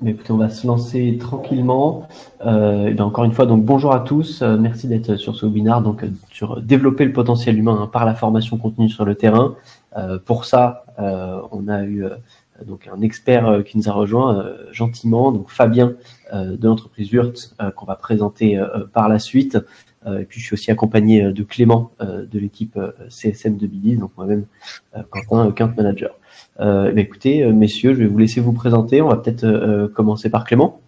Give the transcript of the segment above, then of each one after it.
Mais écoutez, on va se lancer tranquillement. Et bien encore une fois, donc bonjour à tous. Merci d'être sur ce webinaire, donc sur développer le potentiel humain par la formation continue sur le terrain. Pour ça, on a eu donc un expert qui nous a rejoint gentiment, donc Fabien de l'entreprise Wurt, qu'on va présenter par la suite. Et puis je suis aussi accompagné de Clément de l'équipe CSM de Bidis, donc moi-même Quentin, account manager. Écoutez, messieurs, je vais vous laisser vous présenter. On va peut-être commencer par Clément.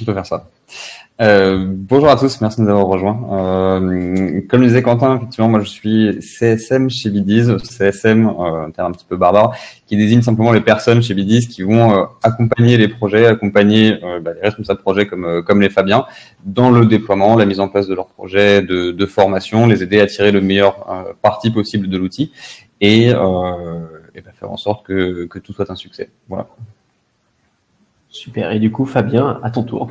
On peut faire ça. Bonjour à tous, merci de nous avoir rejoints. Comme le disait Quentin, effectivement, moi je suis CSM chez Bidis. CSM, un terme un petit peu barbare, qui désigne simplement les personnes chez Bidis qui vont accompagner les projets, accompagner les responsables de projets comme les Fabiens dans le déploiement, la mise en place de leurs projets de formation, les aider à tirer le meilleur parti possible de l'outil et faire en sorte que tout soit un succès. Voilà. Super. Et du coup, Fabien, à ton tour.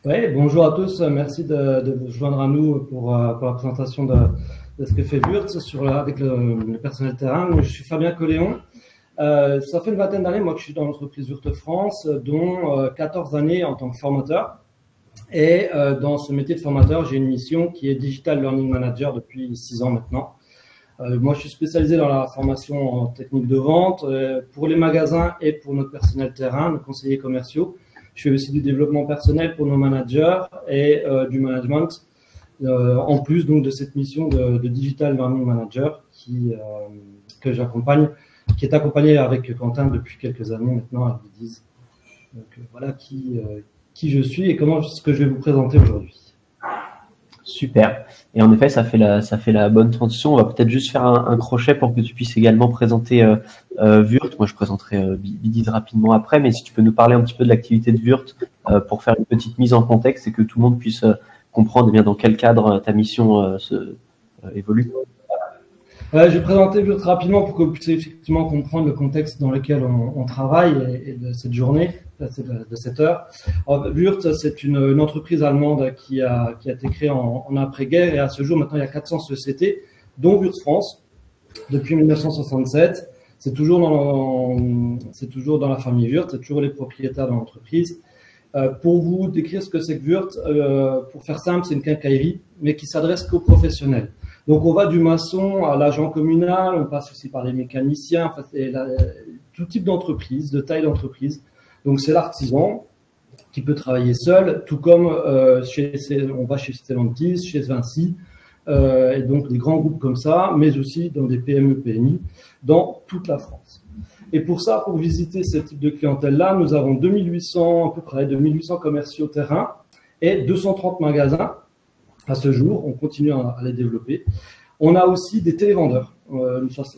Oui, bonjour à tous. Merci de vous joindre à nous pour la présentation de ce que fait Wurt avec le personnel terrain. Je suis Fabien Colléon. Ça fait une vingtaine d'années, moi, que je suis dans l'entreprise Wurt France, dont 14 années en tant que formateur. Et dans ce métier de formateur, j'ai une mission qui est Digital Learning Manager depuis 6 ans maintenant. Moi, je suis spécialisé dans la formation en technique de vente pour les magasins et pour notre personnel terrain, nos conseillers commerciaux. Je fais aussi du développement personnel pour nos managers et du management, en plus donc de cette mission de Digital Learning Manager que j'accompagne, qui est accompagnée avec Quentin depuis quelques années maintenant à Bidis. Donc voilà qui je suis et ce que je vais vous présenter aujourd'hui. Super. Et en effet, ça fait la bonne transition. On va peut-être juste faire un crochet pour que tu puisses également présenter Wurt. Moi, je présenterai Bidis rapidement après, mais si tu peux nous parler un petit peu de l'activité de Wurt pour faire une petite mise en contexte et que tout le monde puisse comprendre bien dans quel cadre ta mission évolue. Je vais présenter Wurt rapidement pour que vous puissiez effectivement comprendre le contexte dans lequel on travaille et de cette journée, de cette heure. Wurt, c'est une entreprise allemande qui a été créée en après-guerre et à ce jour, maintenant, il y a 400 sociétés, dont Wurt France, depuis 1967. C'est toujours dans la famille Wurt, c'est toujours les propriétaires de l'entreprise. Pour vous décrire ce que c'est que Wurt, pour faire simple, c'est une quincaillerie, mais qui s'adresse qu'aux professionnels. Donc, on va du maçon à l'agent communal, on passe aussi par les mécaniciens, tout type d'entreprise, de taille d'entreprise. Donc, c'est l'artisan qui peut travailler seul, tout comme on va chez Stellantis, chez Vinci, et donc des grands groupes comme ça, mais aussi dans des PME, PMI, dans toute la France. Et pour ça, pour visiter ce type de clientèle-là, nous avons à peu près 2800 commerciaux terrain et 230 magasins. À ce jour, on continue à les développer. On a aussi des télévendeurs,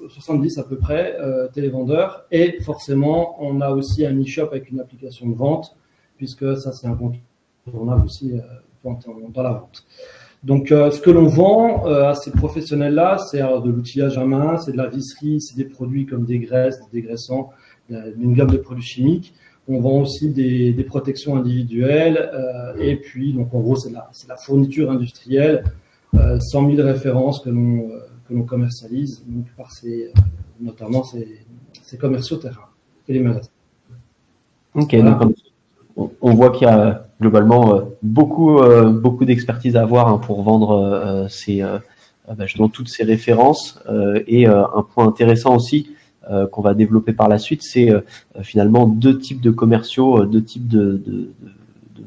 70 à peu près télévendeurs, et forcément, on a aussi un e-shop avec une application de vente, puisque ça, c'est incontournable aussi dans la vente. Donc, ce que l'on vend à ces professionnels-là, c'est de l'outillage à main, c'est de la visserie, c'est des produits comme des graisses, des dégraissants, une gamme de produits chimiques. On vend aussi des protections individuelles et puis, donc en gros, c'est la fourniture industrielle, 100 000 références que l'on commercialise donc par notamment ces commerciaux terrain et les magasins. Ok, voilà. Donc on voit qu'il y a globalement beaucoup d'expertise à avoir pour vendre justement toutes ces références et un point intéressant aussi qu'on va développer par la suite, c'est finalement deux types de commerciaux, deux types de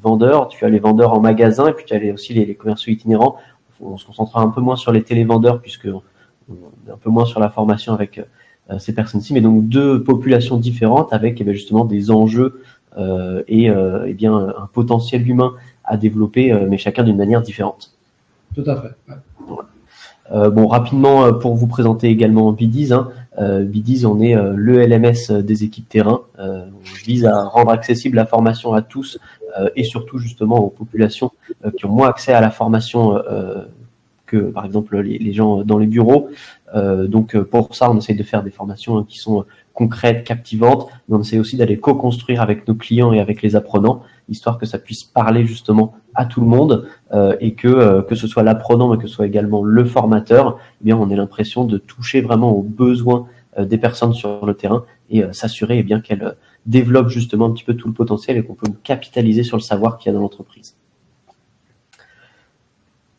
vendeurs. Tu as les vendeurs en magasin et puis tu as aussi les commerciaux itinérants. On se concentrera un peu moins sur les télévendeurs puisque on est un peu moins sur la formation avec ces personnes-ci, mais donc deux populations différentes avec justement des enjeux et bien un potentiel humain à développer, mais chacun d'une manière différente. Tout à fait. Ouais. Bon, rapidement pour vous présenter également Bidis. Bidis, on est le LMS des équipes terrain. On vise à rendre accessible la formation à tous et surtout justement aux populations qui ont moins accès à la formation que par exemple les gens dans les bureaux. Donc pour ça, on essaie de faire des formations qui sont concrètes, captivantes, mais on essaie aussi d'aller co-construire avec nos clients et avec les apprenants, histoire que ça puisse parler justement à tout le monde et que ce soit l'apprenant, mais que ce soit également le formateur, eh bien on ait l'impression de toucher vraiment aux besoins des personnes sur le terrain et s'assurer eh bien qu'elles développe justement un petit peu tout le potentiel et qu'on peut capitaliser sur le savoir qu'il y a dans l'entreprise.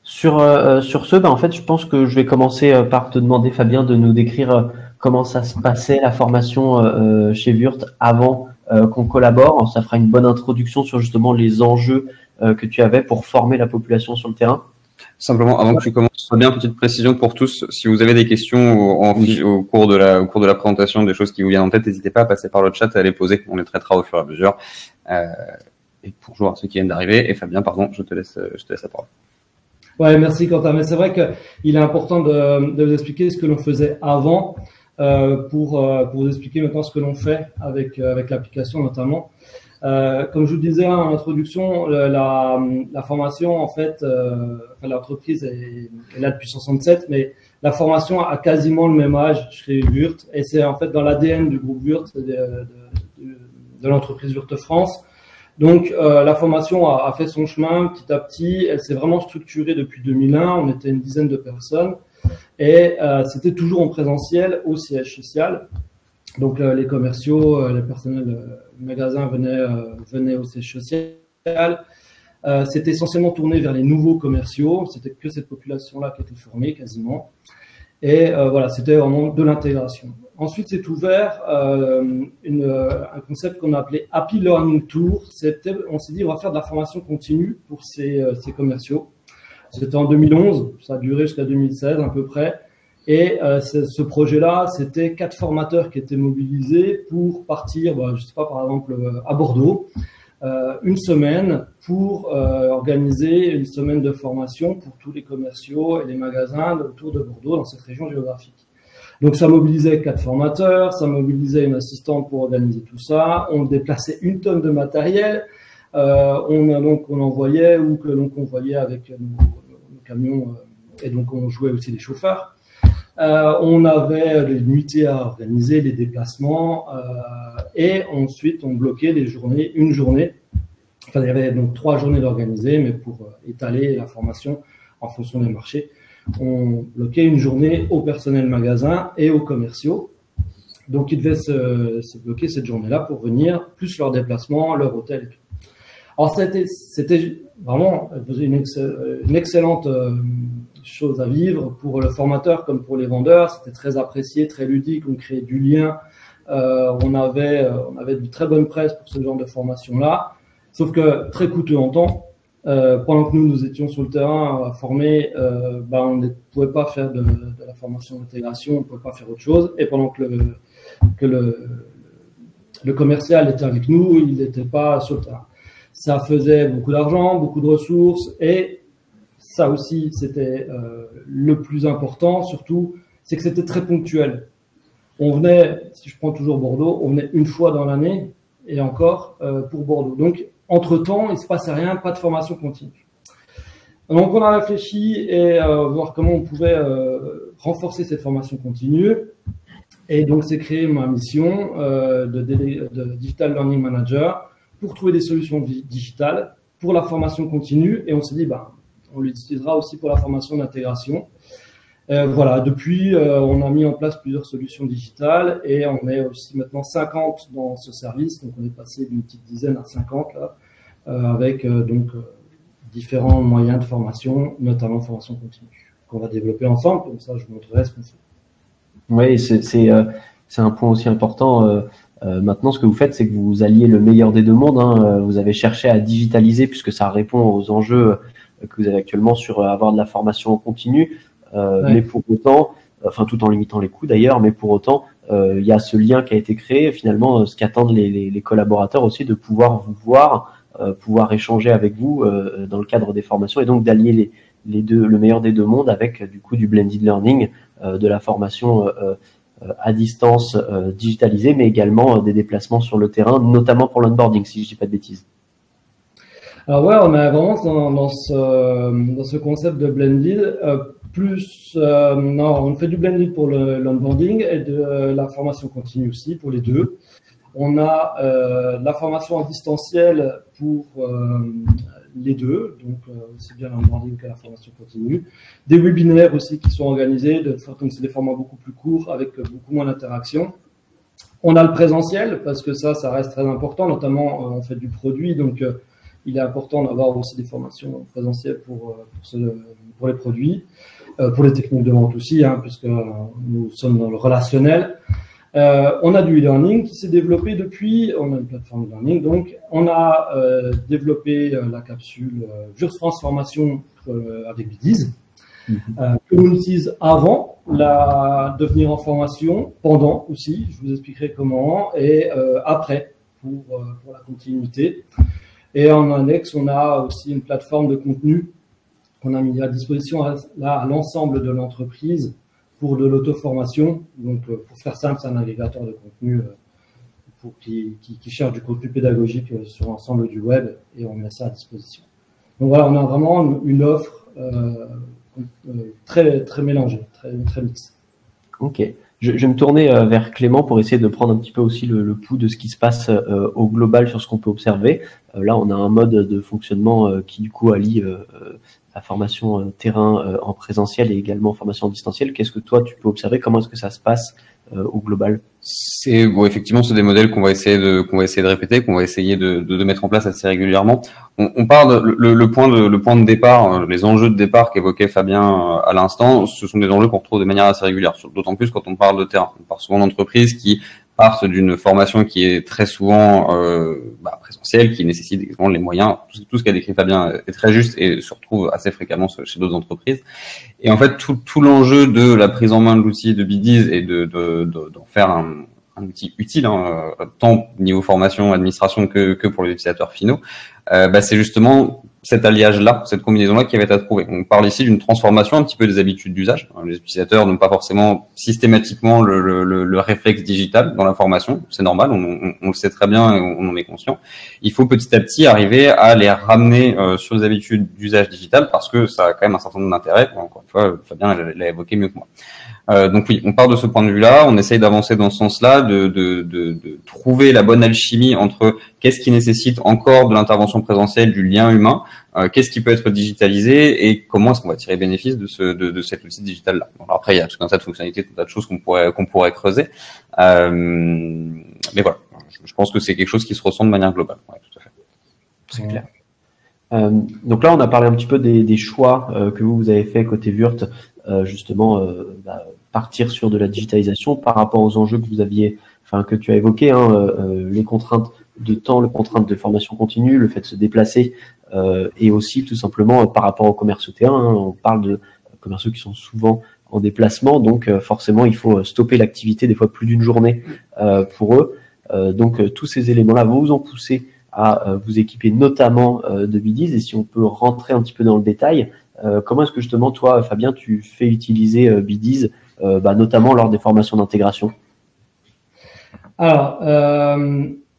Sur ce, en fait, je pense que je vais commencer par te demander, Fabien, de nous décrire comment ça se passait la formation chez Wurt avant qu'on collabore. Ça fera une bonne introduction sur justement les enjeux que tu avais pour former la population sur le terrain. Simplement, avant que tu commences, bien petite précision pour tous. Si vous avez des questions au cours de la présentation, des choses qui vous viennent en tête, n'hésitez pas à passer par le chat et à les poser. On les traitera au fur et à mesure. Et bonjour à ceux qui viennent d'arriver. Et Fabien, pardon, je te laisse la parole. Ouais, merci Quentin. Mais c'est vrai qu'il est important de vous expliquer ce que l'on faisait avant pour vous expliquer maintenant ce que l'on fait avec l'application notamment. Comme je vous disais en introduction, la formation, en fait, l'entreprise est là depuis 67, mais la formation a quasiment le même âge chez Wurt, et c'est en fait dans l'ADN du groupe Wurt, de l'entreprise Wurt France. Donc, la formation a fait son chemin petit à petit. Elle s'est vraiment structurée depuis 2001. On était une dizaine de personnes et c'était toujours en présentiel au siège social. Donc, les commerciaux, les personnels magasins venaient au siège social. C'était essentiellement tourné vers les nouveaux commerciaux. C'était que cette population-là qui était formée quasiment. Et voilà, c'était vraiment de l'intégration. Ensuite, c'est ouvert un concept qu'on a appelé Happy Learning Tour. On s'est dit, on va faire de la formation continue pour ces commerciaux. C'était en 2011, ça a duré jusqu'à 2016 à peu près. Et ce projet-là, c'était 4 formateurs qui étaient mobilisés pour partir, je sais pas, par exemple, à Bordeaux, une semaine pour organiser une semaine de formation pour tous les commerciaux et les magasins autour de Bordeaux dans cette région géographique. Donc ça mobilisait 4 formateurs, ça mobilisait une assistante pour organiser tout ça, on déplaçait 1 tonne de matériel, on envoyait ou que l'on convoyait avec nos camions et donc on jouait aussi les chauffeurs. On avait les nuitées à organiser, les déplacements et ensuite on bloquait une journée. Enfin, il y avait donc 3 journées d'organiser, mais pour étaler la formation en fonction des marchés, on bloquait une journée au personnel magasin et aux commerciaux. Donc, ils devaient se bloquer cette journée-là pour venir, plus leur déplacement, leur hôtel et tout. Alors, c'était vraiment une excellente chose à vivre pour le formateur comme pour les vendeurs. C'était très apprécié, très ludique, on créait du lien. On avait de très bonne presse pour ce genre de formation-là. Sauf que très coûteux en temps. Pendant que nous étions sur le terrain à former, on ne pouvait pas faire de la formation d'intégration, on ne pouvait pas faire autre chose. Et pendant que le commercial était avec nous, il n'était pas sur le terrain. Ça faisait beaucoup d'argent, beaucoup de ressources, et ça aussi, c'était le plus important, surtout, c'est que c'était très ponctuel. On venait, si je prends toujours Bordeaux, on venait une fois dans l'année, et encore pour Bordeaux. Donc, entre-temps, il ne se passait rien, pas de formation continue. Donc, on a réfléchi et voir comment on pouvait renforcer cette formation continue. Et donc, c'est créé ma mission de Digital Learning Manager pour trouver des solutions digitales pour la formation continue. Et on s'est dit, on l'utilisera aussi pour la formation d'intégration. Voilà, depuis, on a mis en place plusieurs solutions digitales et on est aussi maintenant 50 dans ce service. Donc, on est passé d'une petite dizaine à 50 là, avec différents moyens de formation, notamment formation continue, qu'on va développer ensemble. Comme ça, je vous montrerai ce qu'on fait. Oui, c'est un point aussi important. Maintenant, ce que vous faites, c'est que vous alliez le meilleur des deux mondes. Hein. Vous avez cherché à digitaliser puisque ça répond aux enjeux que vous avez actuellement sur avoir de la formation continue. Ouais. Mais pour autant, tout en limitant les coûts d'ailleurs, mais pour autant, il y a ce lien qui a été créé. Finalement, ce qu'attendent les collaborateurs aussi, de pouvoir vous voir, pouvoir échanger avec vous dans le cadre des formations et donc d'allier les deux, le meilleur des deux mondes avec du coup du blended learning, de la formation à distance digitalisée, mais également des déplacements sur le terrain, notamment pour l'onboarding, si je dis pas de bêtises. Alors ouais, on est vraiment dans ce concept de blended. On fait du blended pour l'onboarding et de la formation continue aussi pour les deux. On a la formation en distanciel pour les deux, donc aussi bien l'onboarding que la formation continue. Des webinaires aussi qui sont organisés, donc c'est des formats beaucoup plus courts avec beaucoup moins d'interaction. On a le présentiel, parce que ça reste très important, notamment on fait du produit, donc il est important d'avoir aussi des formations présentielles pour les produits, pour les techniques de vente aussi, puisque nous sommes dans le relationnel. On a du e-learning qui s'est développé depuis, on a une plateforme de learning, donc on a développé la capsule Vurs France Formation avec Bidiz, que l'on utilise avant de venir en formation, pendant aussi, je vous expliquerai comment, et après pour la continuité. Et en annexe, on a aussi une plateforme de contenu qu'on a mis à disposition à l'ensemble de l'entreprise pour de l'auto-formation. Donc, pour faire simple, c'est un navigateur de contenu qui cherche du contenu pédagogique sur l'ensemble du web, et on met ça à disposition. Donc voilà, on a vraiment une offre très, très mélangée, très mixte. Ok. Je vais me tourner vers Clément pour essayer de prendre un petit peu aussi le pouls de ce qui se passe au global sur ce qu'on peut observer. Là, on a un mode de fonctionnement qui du coup allie la formation terrain en présentiel et également formation en distanciel. Qu'est-ce que toi tu peux observer? Comment est-ce que ça se passe au global? Effectivement, c'est des modèles qu'on va essayer de répéter, qu'on va essayer de mettre en place assez régulièrement. On part de le point de départ, les enjeux de départ qu'évoquait Fabien à l'instant. Ce sont des enjeux qu'on retrouve de manière assez régulière, d'autant plus quand on parle de terrain. On parle souvent d'entreprises qui partent d'une formation qui est très souvent présentielle, qui nécessite également les moyens. Tout ce qu'a décrit Fabien est très juste et se retrouve assez fréquemment chez d'autres entreprises. Et en fait, tout l'enjeu de la prise en main de l'outil de Bidiz et d'en faire un outil utile, tant niveau formation, administration que pour les utilisateurs finaux, c'est justement cet alliage-là, cette combinaison-là qui va être à trouver. On parle ici d'une transformation un petit peu des habitudes d'usage. Les utilisateurs n'ont pas forcément systématiquement le réflexe digital dans la formation. C'est normal, on le sait très bien et on en est conscient. Il faut petit à petit arriver à les ramener sur les habitudes d'usage digital parce que ça a quand même un certain nombre d'intérêts. Encore une fois, Fabien l'a évoqué mieux que moi. Donc oui, on part de ce point de vue-là, on essaye d'avancer dans ce sens-là, de trouver la bonne alchimie entre qu'est-ce qui nécessite encore de l'intervention présentielle, du lien humain, qu'est-ce qui peut être digitalisé et comment est-ce qu'on va tirer bénéfice de cet outil digital-là. Alors après, il y a tout un tas de fonctionnalités, tout un tas de choses qu'on pourrait creuser, mais voilà, je pense que c'est quelque chose qui se ressent de manière globale. Ouais, tout à fait. C'est clair. Donc là, on a parlé un petit peu des choix que vous avez fait côté Wurt, justement partir sur de la digitalisation par rapport aux enjeux que vous aviez, que tu as évoqués, les contraintes de temps, les contraintes de formation continue, le fait de se déplacer, et aussi tout simplement par rapport aux commerces terrain. On parle de commerciaux qui sont souvent en déplacement, donc forcément il faut stopper l'activité des fois plus d'une journée pour eux. Donc tous ces éléments-là vont vous en pousser à vous équiper notamment de Bidiz. Et si on peut rentrer un petit peu dans le détail, comment est-ce que justement toi, Fabien, tu fais utiliser Bidiz, notamment lors des formations d'intégration? Alors,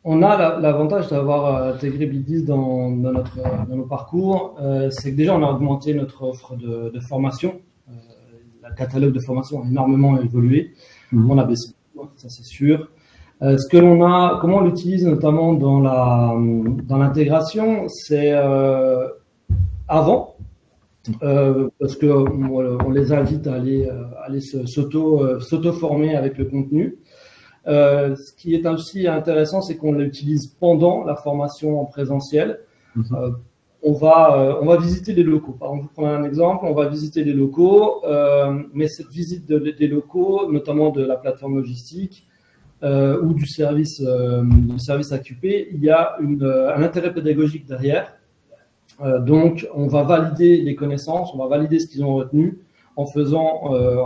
on a l'avantage d'avoir intégré Bidiz dans nos parcours. C'est que déjà, on a augmenté notre offre de formation. Le catalogue de formation a énormément évolué. On a baissé, ça c'est sûr. Comment on l'utilise notamment dans l'intégration, c'est avant, parce que on les invite à aller s'auto-former avec le contenu. Ce qui est aussi intéressant, c'est qu'on l'utilise pendant la formation en présentiel. On va visiter les locaux. Par exemple, je prends un exemple, on va visiter les locaux, mais cette visite des locaux, notamment de la plateforme logistique, ou du service AQP, il y a un intérêt pédagogique derrière. Donc, on va valider les connaissances, on va valider ce qu'ils ont retenu en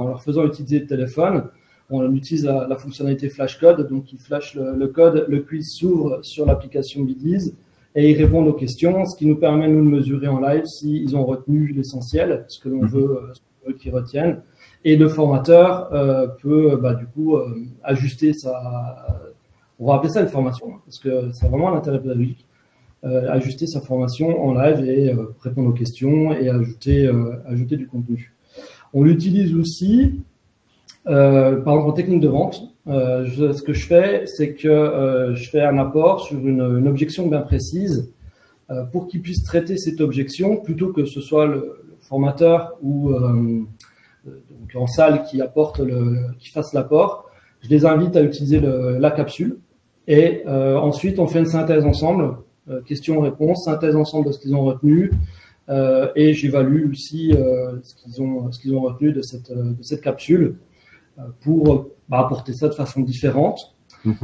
leur faisant utiliser le téléphone. On utilise la fonctionnalité flashcode, donc il flash le code, le quiz s'ouvre sur l'application Bidiz et ils répondent aux questions, ce qui nous permet nous de mesurer en live s'ils ont retenu l'essentiel, ce que l'on veut qu'ils retiennent. Et le formateur peut du coup ajuster on va appeler ça une formation, parce que c'est vraiment un intérêt pédagogique, ajuster sa formation en live et répondre aux questions et ajouter du contenu. On l'utilise aussi, par exemple en technique de vente. Ce que je fais, c'est que je fais un apport sur une objection bien précise pour qu'il puisse traiter cette objection plutôt que ce soit le formateur ou donc en salle qui fasse l'apport. je les invite à utiliser la capsule et ensuite on fait une synthèse ensemble, questions-réponses, synthèse ensemble de ce qu'ils ont retenu et j'évalue aussi ce qu'ils ont retenu de cette capsule pour apporter ça de façon différente.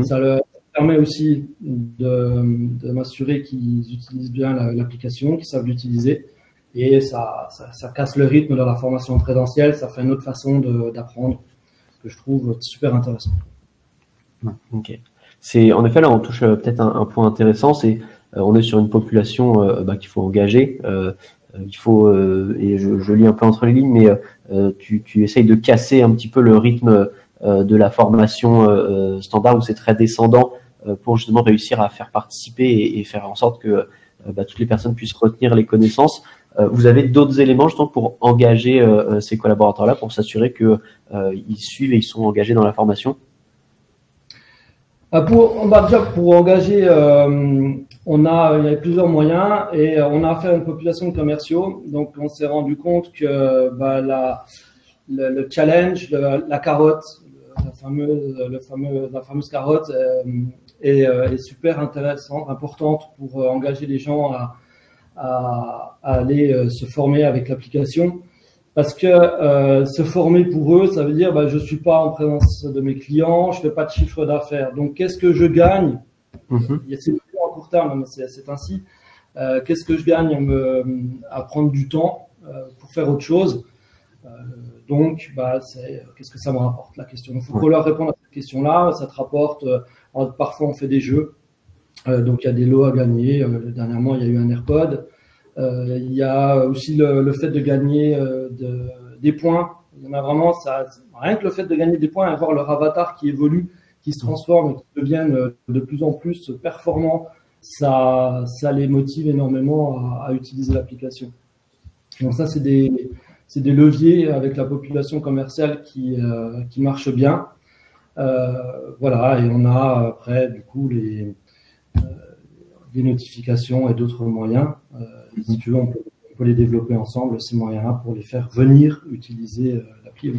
Ça leur permet aussi de m'assurer qu'ils utilisent bien l'application, qu'ils savent l'utiliser. Et ça casse le rythme de la formation présentielle, ça fait une autre façon d'apprendre que je trouve super intéressant. Ok. En effet, là, on touche peut-être un point intéressant, c'est on est sur une population qu'il faut engager. Il faut, et je lis un peu entre les lignes, mais tu essayes de casser un petit peu le rythme de la formation standard où c'est très descendant pour justement réussir à faire participer et faire en sorte que toutes les personnes puissent retenir les connaissances. Vous avez d'autres éléments justement pour engager ces collaborateurs-là, pour s'assurer que ils suivent et ils sont engagés dans la formation? Déjà pour engager, il y a plusieurs moyens et on a affaire à une population de commerciaux. Donc on s'est rendu compte que le challenge, la carotte, la fameuse carotte est super intéressante, importante pour engager les gens à aller se former avec l'application. Parce que se former pour eux, ça veut dire je suis pas en présence de mes clients, je fais pas de chiffre d'affaires. Donc qu'est-ce que je gagne? C'est plus en court terme, mais c'est ainsi. Qu'est-ce que je gagne à prendre du temps pour faire autre chose? Donc qu'est-ce que ça me rapporte, la question. Il faut qu'on leur réponde à cette question-là. Ça te rapporte. Parfois on fait des jeux, donc il y a des lots à gagner. Dernièrement il y a eu un AirPod. Il y a aussi le fait de gagner des points. Il y en a vraiment, rien que le fait de gagner des points et voir leur avatar qui évolue, qui se transforme et qui deviennent de plus en plus performants, ça les motive énormément à utiliser l'application. Donc ça, c'est des leviers avec la population commerciale qui marchent bien. Voilà, et on a après du coup des notifications et d'autres moyens. Si tu veux, on peut les développer ensemble, ces moyens-là, pour les faire venir utiliser l'appli.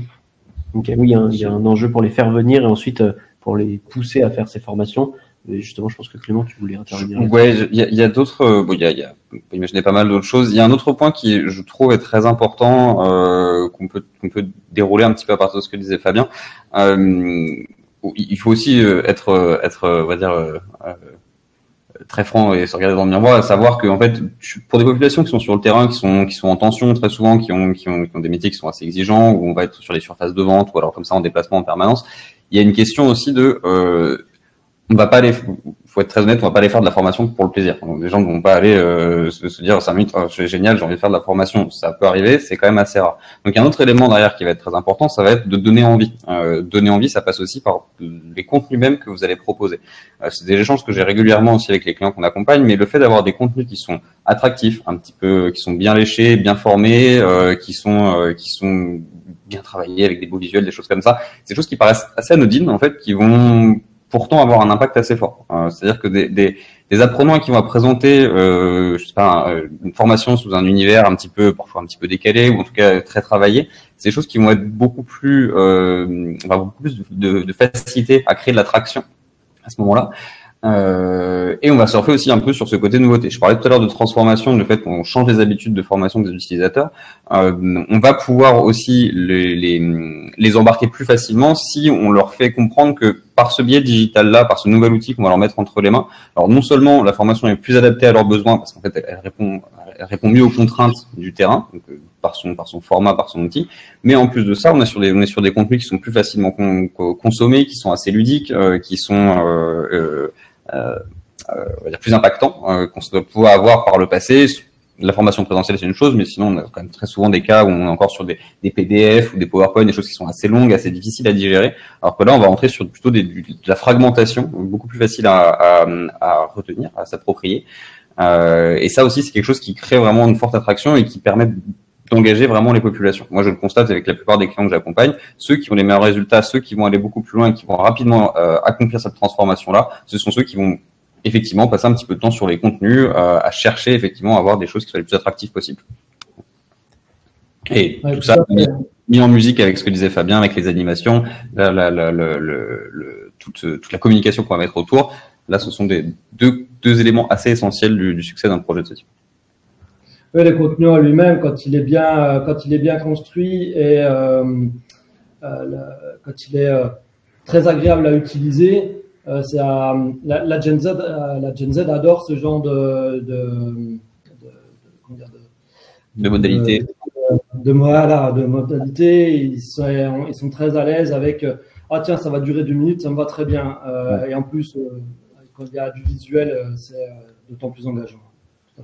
Ok, oui, il y a un enjeu pour les faire venir et ensuite pour les pousser à faire ces formations. Et justement, je pense que Clément, tu voulais intervenir. Ouais, il y a d'autres, on peut imaginer pas mal d'autres choses. Il y a un autre point qui, je trouve, est très important, qu'on peut dérouler un petit peu à partir de ce que disait Fabien. Il faut aussi être, on va dire, très franc et se regarder dans le miroir, à savoir que en fait, pour des populations qui sont sur le terrain, qui sont en tension très souvent, qui ont des métiers qui sont assez exigeants, où on va être sur les surfaces de vente ou alors comme ça en déplacement en permanence, il y a une question aussi de on va pas aller, faut être très honnête, on va pas aller faire de la formation pour le plaisir. Donc, les gens ne vont pas aller se dire 5 minutes, c'est génial, j'ai envie de faire de la formation. Ça peut arriver, c'est quand même assez rare. Donc un autre élément derrière qui va être très important, ça va être de donner envie. Donner envie, ça passe aussi par les contenus même que vous allez proposer. C'est des échanges que j'ai régulièrement aussi avec les clients qu'on accompagne, mais le fait d'avoir des contenus qui sont attractifs, un petit peu, qui sont bien léchés, bien formés, qui sont bien travaillés avec des beaux visuels, des choses comme ça, c'est des choses qui paraissent assez anodines en fait, qui vont pourtant avoir un impact assez fort. C'est-à-dire que des apprenants qui vont présenter, je sais pas, une formation sous un univers parfois un petit peu décalé ou en tout cas très travaillé, c'est des choses qui vont être beaucoup plus de facilité à créer de l'attraction à ce moment-là. Et on va surfer aussi un peu sur ce côté nouveauté. Je parlais tout à l'heure de transformation, le fait qu'on change les habitudes de formation des utilisateurs. On va pouvoir aussi les embarquer plus facilement si on leur fait comprendre que par ce biais digital-là, par ce nouvel outil qu'on va leur mettre entre les mains, alors non seulement la formation est plus adaptée à leurs besoins, parce qu'en fait elle répond mieux aux contraintes du terrain, donc, par son format, par son outil, mais en plus de ça, on est sur des contenus qui sont plus facilement consommés, qui sont assez ludiques, qui sont on va dire plus impactants qu'on doit pouvoir avoir par le passé. La formation présentielle, c'est une chose, mais sinon, on a quand même très souvent des cas où on est encore sur des PDF ou des PowerPoint, des choses qui sont assez longues, assez difficiles à digérer. Alors que là, on va rentrer sur plutôt de la fragmentation, beaucoup plus facile à retenir, à s'approprier. Et ça aussi, c'est quelque chose qui crée vraiment une forte attraction et qui permet d'engager vraiment les populations. Moi, je le constate avec la plupart des clients que j'accompagne, ceux qui ont les meilleurs résultats, ceux qui vont aller beaucoup plus loin et qui vont rapidement accomplir cette transformation-là, ce sont ceux qui vont effectivement passer un petit peu de temps sur les contenus, à chercher effectivement à avoir des choses qui soient les plus attractives possibles. Et tout ça mis en musique avec ce que disait Fabien, avec les animations, toute la communication qu'on va mettre autour. Là, ce sont deux éléments assez essentiels du succès d'un projet de ce type. Oui, le contenu en lui-même, quand il est bien construit et quand il est très agréable à utiliser, la Gen Z adore ce genre de modalités. De modalités. Ils sont très à l'aise avec ah tiens, ça va durer 2 minutes, ça me va très bien. Et en plus, quand il y a du visuel, c'est d'autant plus engageant.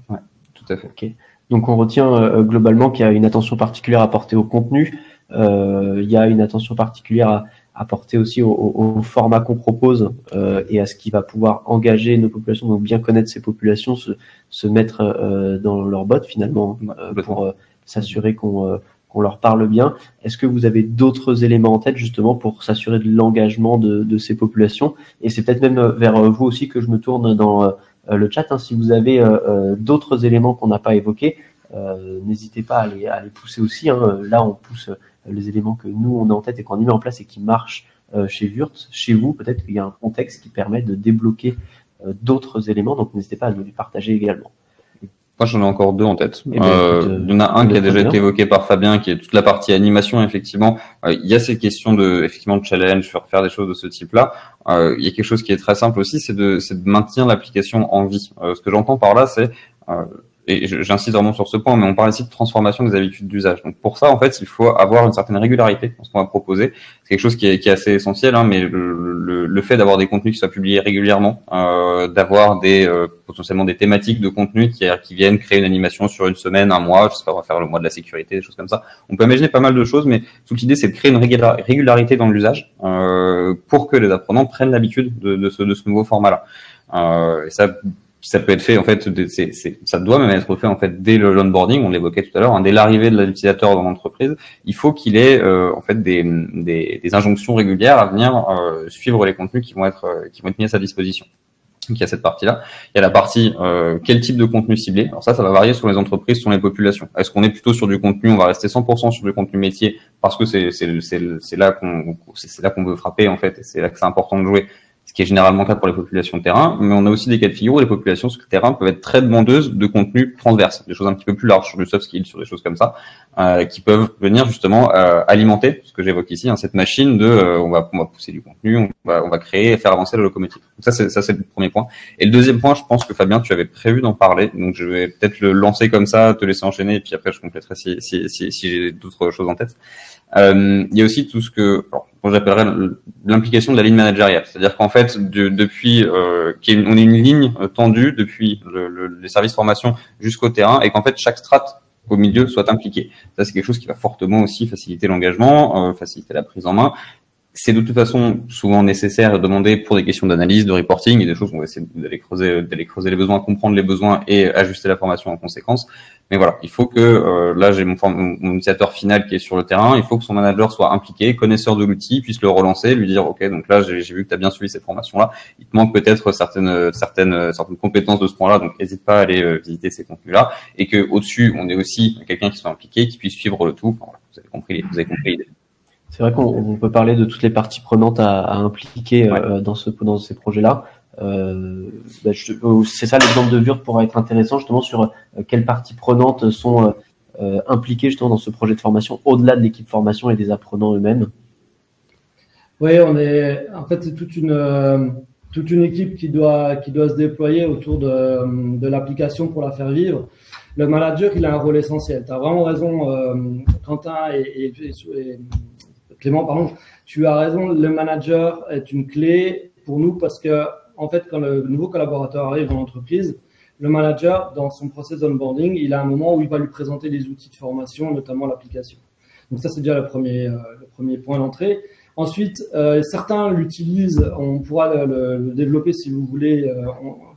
Ouais, tout à fait. Okay. Donc on retient globalement qu'il y a une attention particulière à porter au contenu. Il y a une attention particulière à porter aussi au format qu'on propose et à ce qui va pouvoir engager nos populations, donc bien connaître ces populations, se mettre dans leur botte finalement pour s'assurer qu'on leur parle bien. Est-ce que vous avez d'autres éléments en tête justement pour s'assurer de l'engagement de ces populations? Et c'est peut-être même vers vous aussi que je me tourne dans le chat. Si vous avez d'autres éléments qu'on n'a pas évoqués, n'hésitez pas à les pousser aussi. Là, on pousse les éléments que nous, on a en tête et qu'on a mis en place et qui marchent chez Wurtz. Chez vous, peut-être qu'il y a un contexte qui permet de débloquer d'autres éléments. Donc, n'hésitez pas à nous les partager également. Moi, j'en ai encore 2 en tête. Il y en a un qui a déjà été évoqué par Fabien, qui est toute la partie animation. Effectivement, il y a ces questions de challenge, faire des choses de ce type-là. Il y a quelque chose qui est très simple aussi, c'est de maintenir l'application en vie. Ce que j'entends par là, c'est et j'insiste vraiment sur ce point, mais on parle ici de transformation des habitudes d'usage. Donc pour ça, en fait, il faut avoir une certaine régularité dans ce qu'on va proposer. C'est quelque chose qui est assez essentiel, mais le fait d'avoir des contenus qui soient publiés régulièrement, d'avoir potentiellement des thématiques de contenu qui viennent créer une animation sur une semaine, un mois, je sais pas, on va faire le mois de la sécurité, des choses comme ça. On peut imaginer pas mal de choses, mais toute l'idée, c'est de créer une régularité dans l'usage pour que les apprenants prennent l'habitude de ce nouveau format-là. Et ça peut être fait en fait, ça doit même être fait en fait dès l'onboarding, on l'évoquait tout à l'heure, dès l'arrivée de l'utilisateur dans l'entreprise. Il faut qu'il ait en fait des injonctions régulières à venir suivre les contenus qui vont être mis à sa disposition. Donc il y a cette partie-là. Il y a la partie quel type de contenu ciblé. Alors ça va varier sur les entreprises, sur les populations. Est-ce qu'on est plutôt sur du contenu, on va rester 100% sur du contenu métier parce que c'est là qu'on veut frapper en fait, et c'est là que c'est important de jouer. Ce qui est généralement le cas pour les populations de terrain, mais on a aussi des cas de figure où les populations sur le terrain peuvent être très demandeuses de contenu transverse, des choses un petit peu plus larges sur du soft skills, sur des choses comme ça, qui peuvent venir justement alimenter ce que j'évoque ici, cette machine on va pousser du contenu, on va créer et faire avancer la locomotive. Donc ça c'est le premier point. Et le deuxième point, je pense que Fabien, tu avais prévu d'en parler, donc je vais peut-être le lancer comme ça, te laisser enchaîner, et puis après je compléterai si j'ai d'autres choses en tête. Il y a aussi tout ce que j'appellerais l'implication de la ligne managériale, c'est-à-dire qu'en fait depuis on est une ligne tendue depuis les services formation jusqu'au terrain, et qu'en fait chaque strate au milieu soit impliquée. Ça c'est quelque chose qui va fortement aussi faciliter l'engagement, faciliter la prise en main. C'est de toute façon souvent nécessaire et demandé pour des questions d'analyse, de reporting et des choses où on va essayer d'aller creuser les besoins, comprendre les besoins et ajuster la formation en conséquence. Mais voilà, il faut que là j'ai mon utilisateur final qui est sur le terrain, il faut que son manager soit impliqué, connaisseur de l'outil, puisse le relancer, lui dire ok, donc là j'ai vu que tu as bien suivi cette formation-là, il te manque peut-être certaines compétences de ce point-là, donc n'hésite pas à aller visiter ces contenus-là, et que au-dessus on ait aussi quelqu'un qui soit impliqué, qui puisse suivre le tout. Enfin, voilà, vous avez compris l'idée. C'est vrai qu'on peut parler de toutes les parties prenantes à impliquer dans ces projets-là. C'est ça l'exemple de Wurtz pourra être intéressant justement sur quelles parties prenantes sont impliquées justement dans ce projet de formation au-delà de l'équipe formation et des apprenants eux-mêmes. Oui, c'est toute une équipe qui doit se déployer autour de l'application pour la faire vivre. Le manager, il a un rôle essentiel. Tu as vraiment raison, Quentin et Clément, pardon, tu as raison, le manager est une clé pour nous parce que, en fait, quand le nouveau collaborateur arrive dans l'entreprise, le manager, dans son process d'onboarding, il a un moment où il va lui présenter les outils de formation, notamment l'application. Donc ça, c'est déjà le premier point d'entrée. Ensuite, certains l'utilisent, on pourra le développer si vous voulez.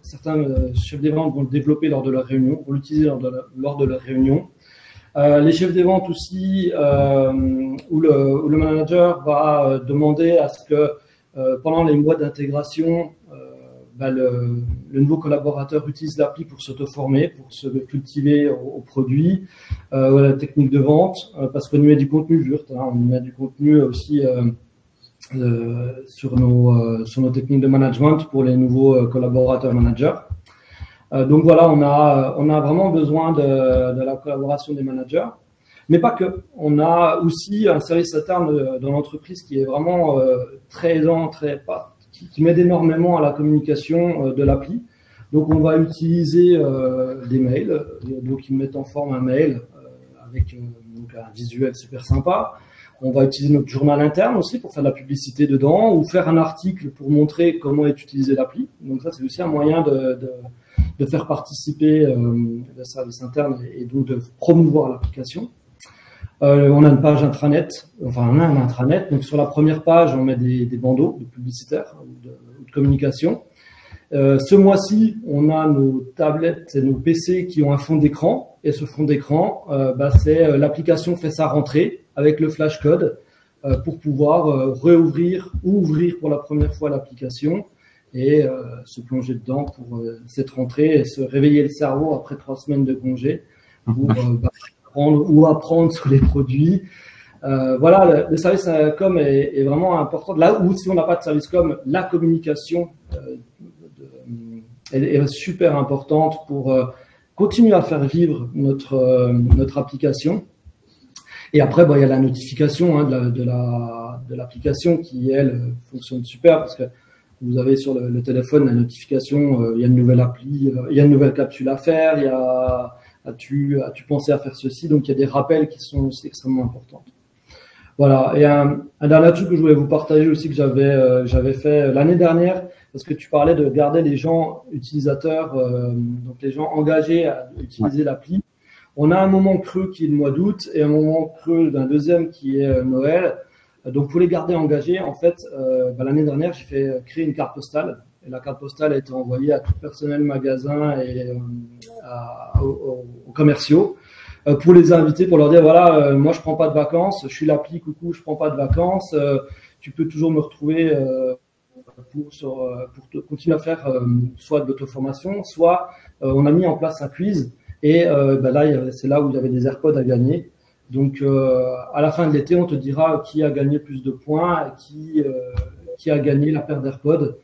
Certains chefs des ventes vont le développer lors de leur réunion, vont l'utiliser lors de leur réunion. Les chefs des ventes aussi, où le manager va demander à ce que pendant les mois d'intégration, le nouveau collaborateur utilise l'appli pour s'auto-former, pour se cultiver au produit, à la technique de vente, parce qu'on y met du contenu Wurt, hein, on y met du contenu aussi sur nos techniques de management pour les nouveaux collaborateurs managers. Donc voilà, on a vraiment besoin de la collaboration des managers, mais pas que. On a aussi un service interne dans l'entreprise qui est vraiment très aidant, qui m'aide énormément à la communication de l'appli. Donc on va utiliser des mails, donc ils mettent en forme un mail avec donc un visuel super sympa. On va utiliser notre journal interne aussi pour faire de la publicité dedans, ou faire un article pour montrer comment est utilisée l'appli. Donc ça, c'est aussi un moyen de faire participer le service interne et donc de promouvoir l'application. On a une page intranet, enfin on a un intranet. Donc sur la première page, on met des bandeaux de publicitaires ou de communication. Ce mois-ci, on a nos tablettes et nos PC qui ont un fond d'écran. Et ce fond d'écran, c'est l'application fait sa rentrée avec le flashcode pour pouvoir réouvrir ou ouvrir pour la première fois l'application et se plonger dedans pour cette rentrée et se réveiller le cerveau après 3 semaines de congé pour apprendre ou apprendre sur les produits. Voilà, le service com est vraiment important. Là où si on n'a pas de service com, la communication est super importante pour continuer à faire vivre notre application. Et après, il y a la notification de l'application qui, elle, fonctionne super parce que vous avez sur le téléphone la notification, il y a une nouvelle appli, il y a une nouvelle capsule à faire, il y a as-tu pensé à faire ceci? Donc, il y a des rappels qui sont aussi extrêmement importants. Voilà. Et un dernier truc que je voulais vous partager aussi que j'avais fait l'année dernière, parce que tu parlais de garder les gens utilisateurs, donc les gens engagés à utiliser l'appli. On a un moment creux qui est le mois d'août et un moment creux d'un deuxième qui est Noël. Donc, pour les garder engagés, en fait, l'année dernière, j'ai fait créer une carte postale. Et la carte postale a été envoyée à tout le personnel magasin et aux commerciaux pour les inviter, pour leur dire voilà, moi je prends pas de vacances, je suis l'appli, coucou, je prends pas de vacances, tu peux toujours me retrouver pour continuer à faire soit de l'auto-formation, soit on a mis en place un quiz et là c'est là où il y avait des AirPods à gagner. Donc à la fin de l'été, on te dira qui a gagné plus de points, qui a gagné la paire d'AirPods.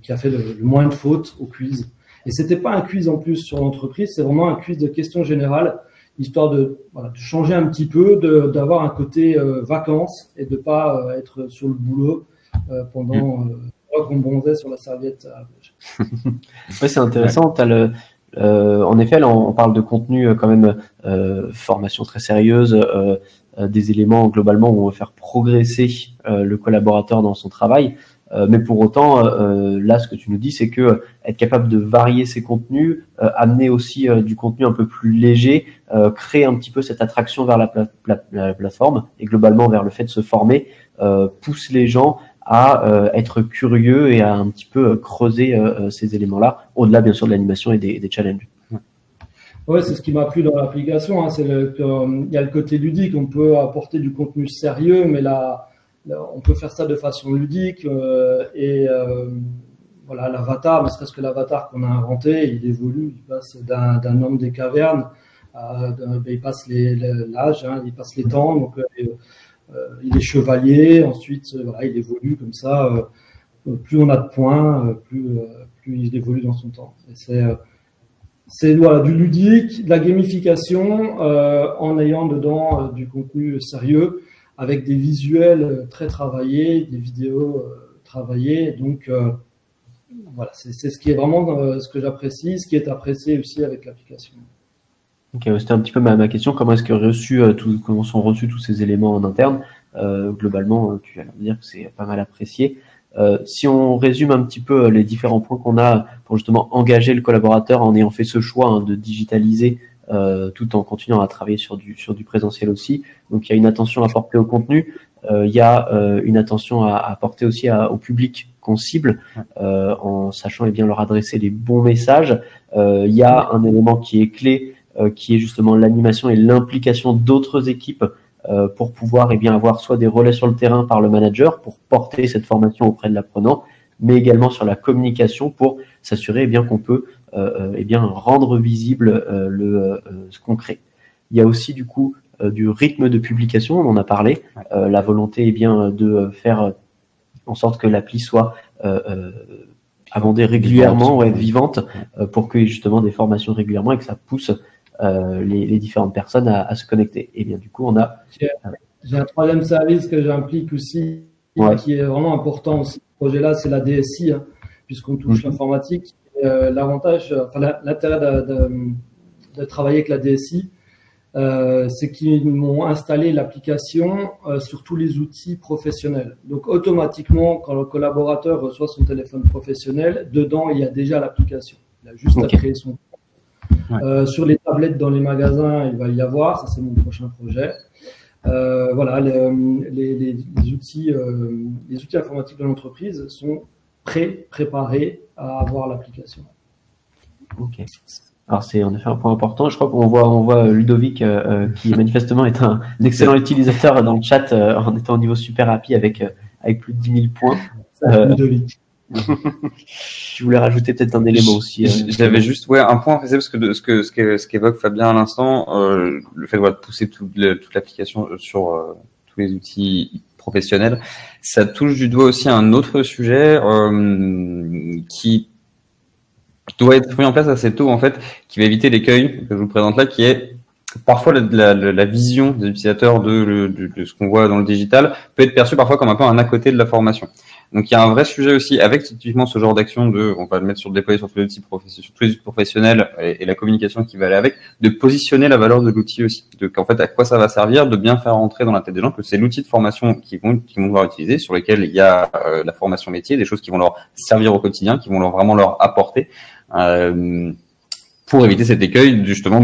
Qui a fait le moins de fautes au quiz. Et c'était pas un quiz en plus sur l'entreprise, c'est vraiment un quiz de questions générales, histoire de changer un petit peu, d'avoir un côté vacances et de pas être sur le boulot pendant qu'on bronzait sur la serviette. Ouais, c'est intéressant. En effet, là, on parle de contenu quand même, formation très sérieuse, des éléments globalement où on va faire progresser le collaborateur dans son travail. Mais pour autant, là, ce que tu nous dis, c'est que être capable de varier ses contenus, amener aussi du contenu un peu plus léger, créer un petit peu cette attraction vers la plateforme et globalement vers le fait de se former, pousse les gens à être curieux et à un petit peu creuser ces éléments-là, au-delà bien sûr de l'animation et des challenges. Ouais, c'est ce qui m'a plu dans l'application. Hein, il y a le côté ludique, on peut apporter du contenu sérieux, mais on peut faire ça de façon ludique voilà, l'avatar, ne serait-ce que l'avatar qu'on a inventé, il évolue, il passe d'un homme des cavernes il passe l'âge, hein, il passe les temps, donc il est chevalier, ensuite voilà, il évolue comme ça, plus on a de points, plus il évolue dans son temps. Et c'est voilà, du ludique, de la gamification en ayant dedans du contenu sérieux, avec des visuels très travaillés, des vidéos travaillées. Donc, voilà, c'est ce qui est vraiment ce que j'apprécie, ce qui est apprécié aussi avec l'application. Ok, c'était un petit peu ma question. Comment est-ce que comment sont reçus tous ces éléments en interne? Globalement, tu vas me dire que c'est pas mal apprécié. Si on résume un petit peu les différents points qu'on a pour justement engager le collaborateur en ayant fait ce choix de digitaliser tout en continuant à travailler sur du présentiel aussi. Donc il y a une attention à porter au contenu, il y a une attention à porter aussi au public qu'on cible, en sachant bien leur adresser les bons messages. Il y a un élément qui est clé, qui est justement l'animation et l'implication d'autres équipes pour pouvoir avoir soit des relais sur le terrain par le manager pour porter cette formation auprès de l'apprenant, mais également sur la communication pour s'assurer bien qu'on peut rendre visible ce qu'on crée. Il y a aussi du coup du rythme de publication, on en a parlé, la volonté de faire en sorte que l'appli soit amendée régulièrement, vivante, pour qu'il y ait justement des formations régulièrement et que ça pousse les différentes personnes à se connecter. Et bien du coup, on a... J'ai un troisième service que j'implique aussi, qui est vraiment important aussi. Ce projet-là, c'est la DSI, puisqu'on touche l'informatique. L'avantage, l'intérêt de travailler avec la DSI, c'est qu'ils m'ont installé l'application sur tous les outils professionnels. Donc automatiquement, quand le collaborateur reçoit son téléphone professionnel, dedans il y a déjà l'application. Il a juste à créer son compte. Sur les tablettes dans les magasins, il va y avoir, ça c'est mon prochain projet. Voilà, les outils informatiques de l'entreprise sont préparés à avoir l'application. Ok. Alors c'est en effet un point important. Je crois qu'on voit Ludovic qui manifestement est un excellent utilisateur dans le chat en étant au niveau super happy avec plus de 10 000 points. Ludovic. Je voulais rajouter peut-être un élément aussi. J'avais juste un point parce que ce qu'évoque Fabien à l'instant, le fait de pousser toute l'application sur tous les outils professionnels, ça touche du doigt aussi un autre sujet qui doit être mis en place assez tôt en fait, qui va éviter l'écueil que je vous présente là, qui est parfois la vision des utilisateurs de ce qu'on voit dans le digital peut être perçue parfois comme un peu un à côté de la formation. Donc il y a un vrai sujet aussi avec typiquement ce genre d'action on va le mettre déployer sur tous les outils professionnels et la communication qui va aller avec, de positionner la valeur de l'outil aussi, qu'en fait à quoi ça va servir, de bien faire rentrer dans la tête des gens que c'est l'outil de formation qu'ils vont devoir utiliser, sur lesquels il y a la formation métier, des choses qui vont leur servir au quotidien, qui vont vraiment leur apporter. Pour éviter cet écueil justement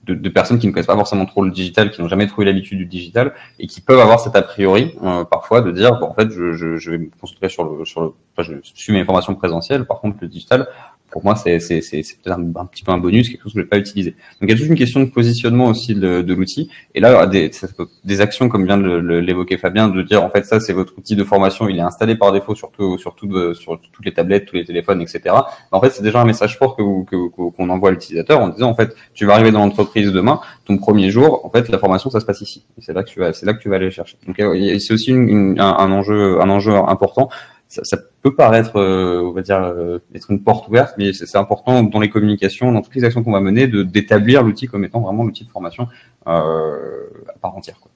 de personnes qui ne connaissent pas forcément trop le digital, qui n'ont jamais trouvé l'habitude du digital et qui peuvent avoir cet a priori parfois de dire en fait je vais me concentrer je suis mes formations présentielles, par contre le digital pour moi c'est peut-être un petit peu un bonus, quelque chose que je vais pas utiliser. Donc il y a toute une question de positionnement aussi de l'outil, et là des actions comme vient de l'évoquer Fabien, de dire en fait ça c'est votre outil de formation, il est installé par défaut sur toutes les tablettes, tous les téléphones, etc. En fait c'est déjà un message fort qu'on envoie à l'utilisateur en disant en fait tu vas arriver dans l'entreprise demain, ton premier jour en fait la formation ça se passe ici, et c'est là que tu vas aller chercher. Donc c'est aussi un enjeu important. Ça peut paraître, on va dire, être une porte ouverte, mais c'est important dans les communications, dans toutes les actions qu'on va mener, d'établir l'outil comme étant vraiment l'outil de formation à part entière, quoi.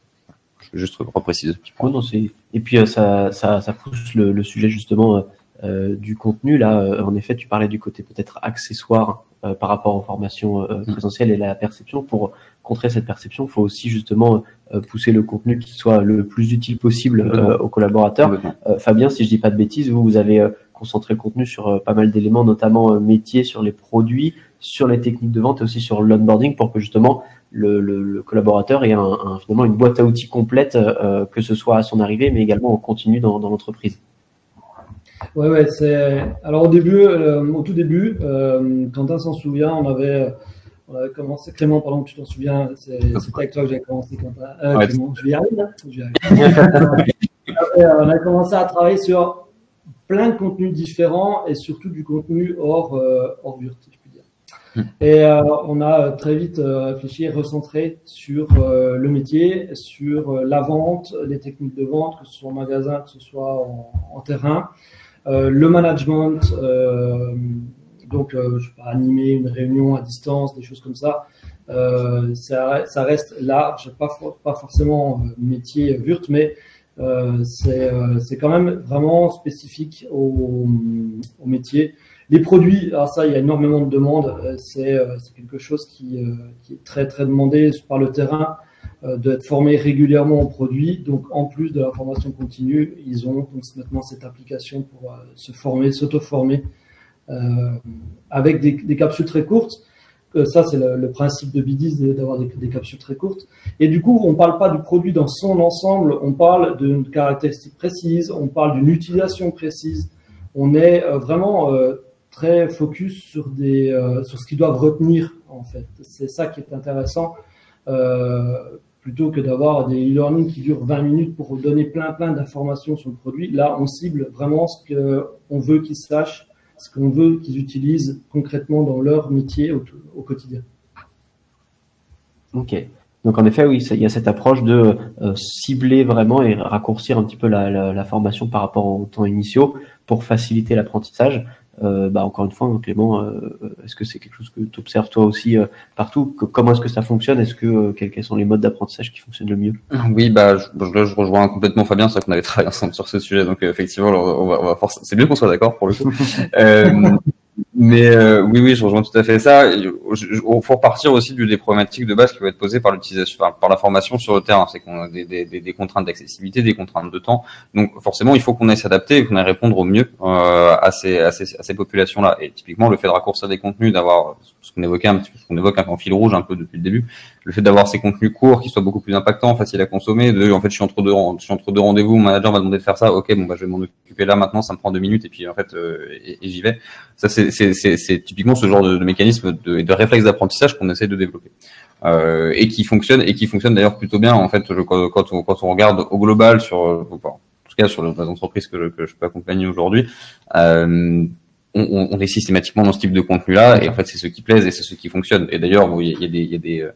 Je vais juste repréciser ce petit point. Et puis ça pousse le sujet justement du contenu. Là, en effet, tu parlais du côté peut-être accessoire par rapport aux formations présentielles et la perception. Pour contrer cette perception, il faut aussi justement pousser le contenu qui soit le plus utile possible aux collaborateurs. Fabien, si je dis pas de bêtises, vous avez concentré le contenu sur pas mal d'éléments, notamment métiers, sur les produits, sur les techniques de vente et aussi sur l'onboarding, pour que justement le collaborateur ait finalement une boîte à outils complète, que ce soit à son arrivée, mais également en continu dans l'entreprise. Ouais, alors au tout début, Quentin s'en souvient, on avait commencé, Clément, pardon, tu t'en souviens, c'était avec toi que j'avais commencé, Quentin. Clément, je vais y arriver. On a commencé à travailler sur plein de contenus différents et surtout du contenu hors Wurt, si je puis dire. Et on a très vite réfléchi et recentré sur le métier, sur la vente, les techniques de vente, que ce soit en magasin, que ce soit en terrain. Le management, donc je sais pas, animer une réunion à distance, des choses comme ça, ça reste large, pas forcément métier Wurt, mais c'est quand même vraiment spécifique au métier. Les produits, alors ça, il y a énormément de demandes, c'est quelque chose qui est très très demandé par le terrain, d'être formé régulièrement aux produits. Donc en plus de la formation continue, ils ont donc maintenant cette application pour se former, s'auto-former avec des capsules très courtes. Ça, c'est le principe de BDIS, d'avoir des capsules très courtes. Et du coup, on ne parle pas du produit dans son ensemble, on parle d'une caractéristique précise, on parle d'une utilisation précise. On est vraiment très focus sur ce qu'ils doivent retenir, en fait. C'est ça qui est intéressant. plutôt que d'avoir des e-learning qui durent 20 minutes pour donner plein d'informations sur le produit. Là, on cible vraiment ce qu'on veut qu'ils sachent, ce qu'on veut qu'ils utilisent concrètement dans leur métier au quotidien. Ok. Donc en effet, oui, il y a cette approche de cibler vraiment et raccourcir un petit peu la formation par rapport aux temps initiaux pour faciliter l'apprentissage. Encore une fois, hein, Clément, est-ce que c'est quelque chose que tu observes toi aussi partout? Comment est-ce que ça fonctionne? Est-ce que quels sont les modes d'apprentissage qui fonctionnent le mieux? Oui, je rejoins complètement Fabien, c'est vrai qu'on avait travaillé ensemble sur ce sujet, donc effectivement, on va forcer. C'est bien qu'on soit d'accord pour le coup. Oui, je rejoins tout à fait ça. Il faut repartir aussi des problématiques de base qui vont être posées par l'utilisation, par la formation sur le terrain. C'est qu'on a des contraintes d'accessibilité, des contraintes de temps. Donc forcément, il faut qu'on aille s'adapter et qu'on aille répondre au mieux à ces populations-là. Et typiquement, le fait de raccourcir des contenus, d'avoir ce qu'on évoquait un petit peu, ce qu'on évoque en fil rouge un peu depuis le début, le fait d'avoir ces contenus courts qui soient beaucoup plus impactants, faciles à consommer. En fait, je suis entre deux rendez-vous, mon manager m'a demandé de faire ça. Ok, je vais m'en occuper là maintenant, ça me prend 2 minutes et puis en fait, et j'y vais. Ça, c'est typiquement ce genre de mécanisme de réflexe d'apprentissage qu'on essaie de développer et qui fonctionne d'ailleurs plutôt bien en fait quand on regarde au global en tout cas sur les entreprises que je peux accompagner aujourd'hui. On est systématiquement dans ce type de contenu-là et en fait c'est ce qui plaise et c'est ce qui fonctionne. Et d'ailleurs il y a des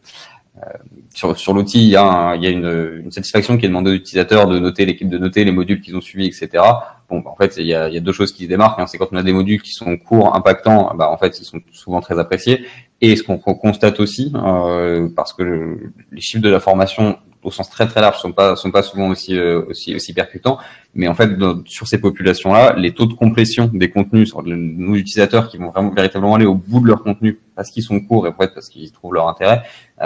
sur l'outil, il y a une satisfaction qui est demandée aux utilisateurs de noter les modules qu'ils ont suivis, etc. En fait, il y a 2 choses qui se démarquent. C'est quand on a des modules qui sont courts, impactants, en fait, ils sont souvent très appréciés. Et ce qu'on constate aussi, parce que les chiffres de la formation au sens très très large sont pas souvent aussi percutants, mais en fait sur ces populations-là, les taux de complétion des contenus sur nos utilisateurs qui vont vraiment véritablement aller au bout de leur contenu parce qu'ils sont courts et peut-être parce qu'ils trouvent leur intérêt,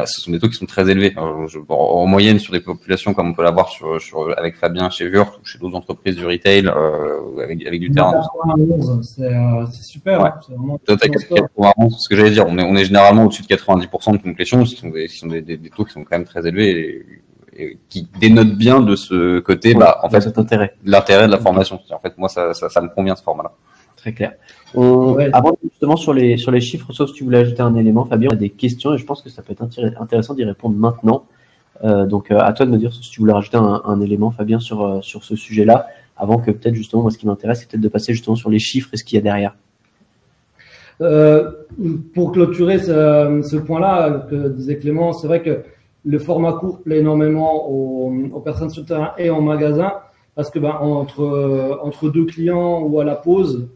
ce sont des taux qui sont très élevés. En moyenne sur des populations comme on peut l'avoir avec Fabien chez Wurt ou chez d'autres entreprises du retail avec du terrain. C'est super. Ouais. C'est vraiment ce que j'allais dire. On est généralement au-dessus de 90% de complétion, ce qui sont des taux qui sont quand même très élevés et qui dénotent bien de ce côté, en fait, l'intérêt de la formation. En fait, moi, ça me convient ce format-là. Très clair. Avant justement sur les chiffres, sauf si tu voulais ajouter un élément, Fabien, on a des questions et je pense que ça peut être intéressant d'y répondre maintenant. Donc à toi de me dire si tu voulais rajouter un élément, Fabien, sur ce sujet-là, avant que peut-être justement, moi ce qui m'intéresse, c'est peut-être de passer justement sur les chiffres et ce qu'il y a derrière. Pour clôturer ce point-là que disait Clément, c'est vrai que le format court plaît énormément aux personnes sur le terrain et en magasin. Parce que entre 2 clients ou à la pause,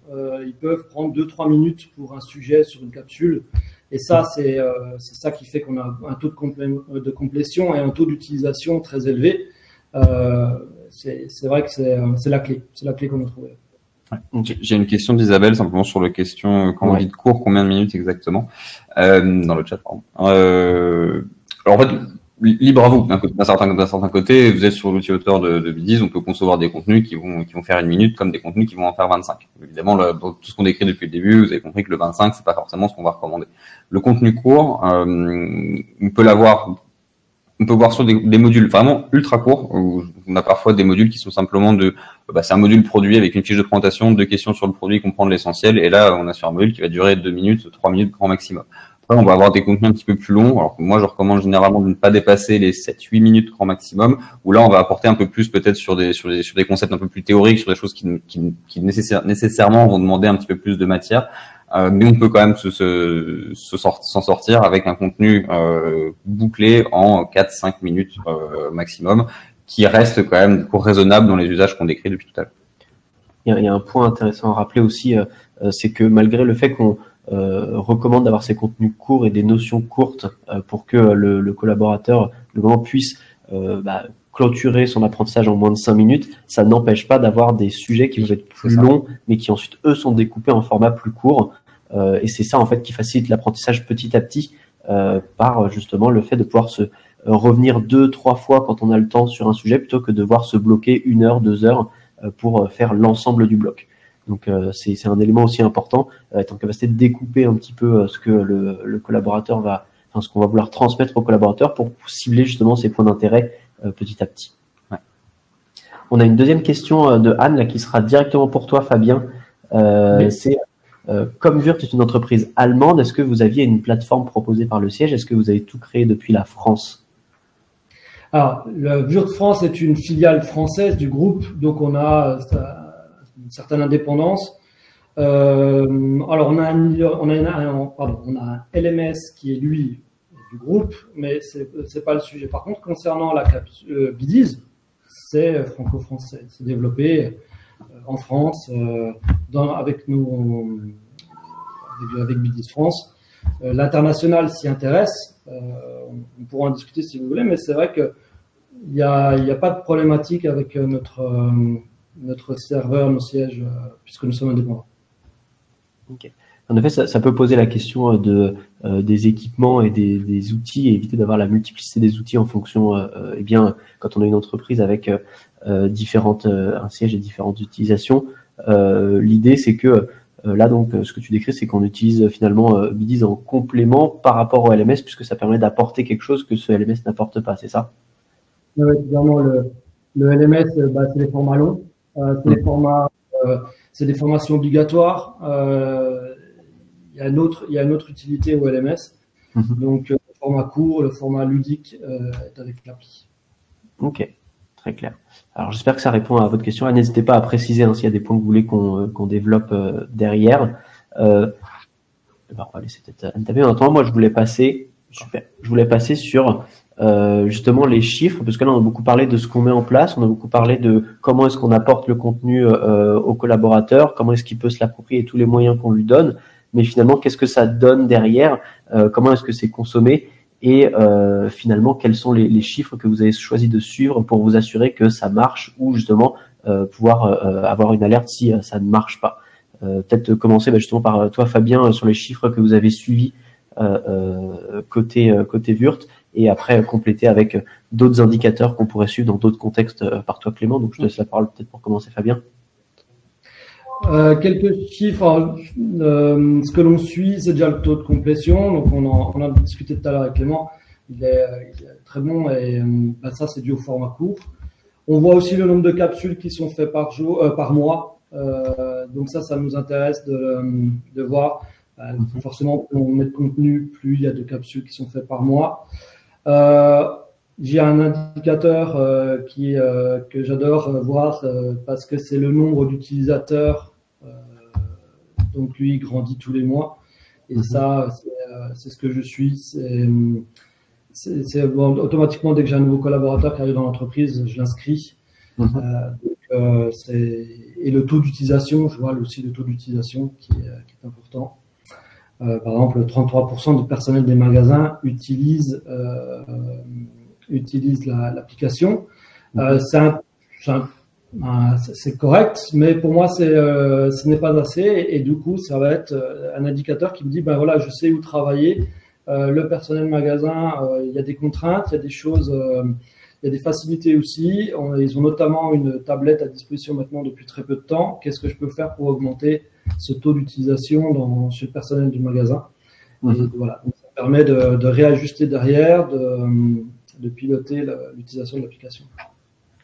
ils peuvent prendre 2-3 minutes pour un sujet sur une capsule. Et ça, c'est ça qui fait qu'on a un taux de complétion et un taux d'utilisation très élevé. C'est vrai que c'est la clé. C'est la clé qu'on a trouvée. Ouais. J'ai une question d'Isabelle, simplement sur la question quand on dit de cours, combien de minutes exactement dans le chat, pardon. Alors en fait, libre à vous. D'un certain côté, vous êtes sur l'outil auteur de Bidiz, on peut concevoir des contenus qui vont faire 1 minute comme des contenus qui vont en faire 25. Évidemment, dans tout ce qu'on décrit depuis le début, vous avez compris que le 25, c'est pas forcément ce qu'on va recommander. Le contenu court, on peut voir sur des modules vraiment ultra courts, où on a parfois des modules qui sont simplement c'est un module produit avec une fiche de présentation, 2 questions sur le produit, comprendre l'essentiel, et là, on a sur un module qui va durer 2 minutes, 3 minutes grand maximum. Après, on va avoir des contenus un petit peu plus longs. Alors moi, je recommande généralement de ne pas dépasser les 7-8 minutes grand maximum, où là, on va apporter un peu plus peut-être sur des concepts un peu plus théoriques, sur des choses qui nécessairement vont demander un petit peu plus de matière. Mais on peut quand même s'en sortir avec un contenu bouclé en 4-5 minutes maximum, qui reste quand même raisonnable dans les usages qu'on décrit depuis tout à l'heure. Il y a un point intéressant à rappeler aussi, c'est que malgré le fait qu'on recommande d'avoir ces contenus courts et des notions courtes pour que le collaborateur puisse clôturer son apprentissage en moins de 5 minutes, ça n'empêche pas d'avoir des sujets qui vont être plus longs, mais qui ensuite, eux, sont découpés en format plus court. Et c'est ça, en fait, qui facilite l'apprentissage petit à petit par justement le fait de pouvoir se revenir 2-3 fois quand on a le temps sur un sujet, plutôt que de devoir se bloquer 1 heure, 2 heures pour faire l'ensemble du bloc. Donc c'est un élément aussi important, être en capacité de découper un petit peu ce que le collaborateur ce qu'on va vouloir transmettre au collaborateur pour cibler justement ses points d'intérêt petit à petit. Ouais. On a une deuxième question de Anne là, qui sera directement pour toi, Fabien. Oui. C'est comme Wurt est une entreprise allemande, est-ce que vous aviez une plateforme proposée par le siège? Est-ce que vous avez tout créé depuis la France? Alors, le Wurt France est une filiale française du groupe, donc on a une certaine indépendance. Alors, on a un LMS qui est lui du groupe, mais c'est pas le sujet. Par contre, concernant la capsule Bidis, c'est franco-français, c'est développé en France avec Bidis France. L'international s'y intéresse. On pourra en discuter si vous voulez, mais c'est vrai que il n'y a pas de problématique avec notre serveur, nos sièges, puisque nous sommes indépendants. Okay. En effet, ça peut poser la question des équipements et des outils, et éviter d'avoir la multiplicité des outils en fonction, eh bien, quand on a une entreprise avec un siège et différentes utilisations. L'idée, c'est que là, donc, ce que tu décris, c'est qu'on utilise finalement Bidis en complément par rapport au LMS, puisque ça permet d'apporter quelque chose que ce LMS n'apporte pas, c'est ça? Oui, évidemment, le LMS, c'est les formats longs, c'est des formations obligatoires. Il y a une autre utilité au LMS. Donc, le format court, le format ludique est avec l'appli. Ok, très clair. Alors, j'espère que ça répond à votre question. N'hésitez pas à préciser s'il y a des points que vous voulez qu'on développe derrière. On va laisser peut-être Anne taper. En attendant, moi, je voulais passer sur justement les chiffres, parce que là, on a beaucoup parlé de ce qu'on met en place, on a beaucoup parlé de comment est-ce qu'on apporte le contenu aux collaborateurs, comment est-ce qu'il peut se l'approprier et tous les moyens qu'on lui donne. Mais finalement, qu'est-ce que ça donne derrière? Comment est-ce que c'est consommé? Et finalement, quels sont les chiffres que vous avez choisi de suivre pour vous assurer que ça marche, ou justement pouvoir avoir une alerte si ça ne marche pas? Peut-être commencer justement par toi, Fabien, sur les chiffres que vous avez suivis côté Wurt, et après compléter avec d'autres indicateurs qu'on pourrait suivre dans d'autres contextes par toi, Clément. Donc je te laisse la parole peut-être pour commencer, Fabien. Quelques chiffres. Ce que l'on suit, c'est déjà le taux de complétion. Donc, on en a discuté tout à l'heure avec Clément. Il est très bon, et ça, c'est dû au format court. On voit aussi le nombre de capsules qui sont faites par mois. Donc, ça nous intéresse de voir. Forcément, plus on met de contenu, plus il y a de capsules qui sont faites par mois. J'ai un indicateur que j'adore voir parce que c'est le nombre d'utilisateurs. Donc lui, il grandit tous les mois. Et ça, c'est ce que je suis. Automatiquement, dès que j'ai un nouveau collaborateur qui arrive dans l'entreprise, je l'inscris. Et le taux d'utilisation, je vois aussi le taux d'utilisation qui est important. Par exemple, 33% du personnel des magasins utilise l'application. C'est correct, mais pour moi, ce n'est pas assez. Et du coup, ça va être un indicateur qui me dit, voilà, je sais où travailler. Le personnel magasin, il y a des contraintes, il y a des choses, il y a des facilités aussi. Ils ont notamment une tablette à disposition maintenant depuis très peu de temps. Qu'est-ce que je peux faire pour augmenter ce taux d'utilisation chez le personnel du magasin? Et voilà, donc ça permet de réajuster derrière, de piloter l'utilisation de l'application.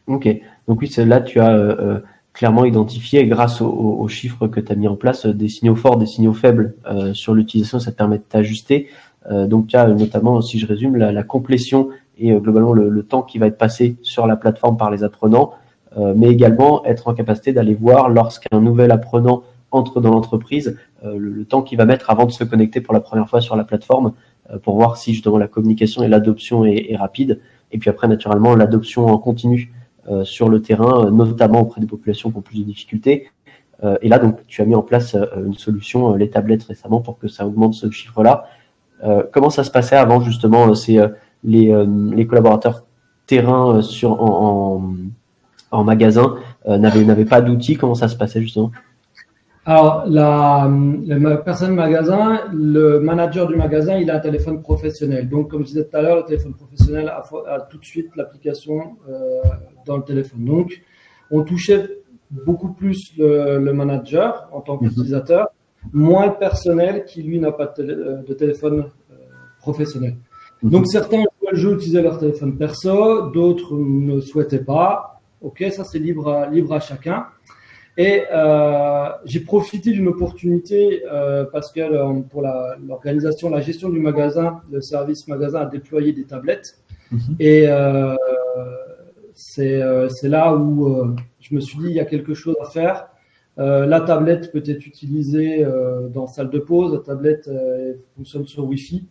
Ok, donc oui, là tu as clairement identifié, grâce aux chiffres que tu as mis en place, des signaux forts, des signaux faibles sur l'utilisation. Ça te permet de t'ajuster. Donc tu as notamment, si je résume, la complétion et globalement le temps qui va être passé sur la plateforme par les apprenants, mais également être en capacité d'aller voir, lorsqu'un nouvel apprenant entre dans l'entreprise, le temps qu'il va mettre avant de se connecter pour la première fois sur la plateforme, pour voir si justement la communication et l'adoption est rapide. Et puis après, naturellement, l'adoption en continu sur le terrain, notamment auprès des populations qui ont plus de difficultés. Et là, donc, tu as mis en place une solution, les tablettes récemment, pour que ça augmente ce chiffre-là. Comment ça se passait avant, justement, les collaborateurs terrain en magasin n'avaient pas d'outils? Comment ça se passait, justement? Alors, la personne magasin, le manager du magasin, il a un téléphone professionnel. Donc, comme je disais tout à l'heure, le téléphone professionnel a tout de suite l'application dans le téléphone. Donc, on touchait beaucoup plus le manager en tant qu'utilisateur, moins le personnel qui, lui, n'a pas de téléphone professionnel. Donc, certains jouaient le jeu, utilisaient leur téléphone perso, d'autres ne souhaitaient pas. Ok, ça, c'est libre à chacun. Et j'ai profité d'une opportunité parce que pour l'organisation, la gestion du magasin, le service magasin a déployé des tablettes. Et c'est là où je me suis dit il y a quelque chose à faire. La tablette peut être utilisée dans salle de pause. La tablette fonctionne sur Wi-Fi,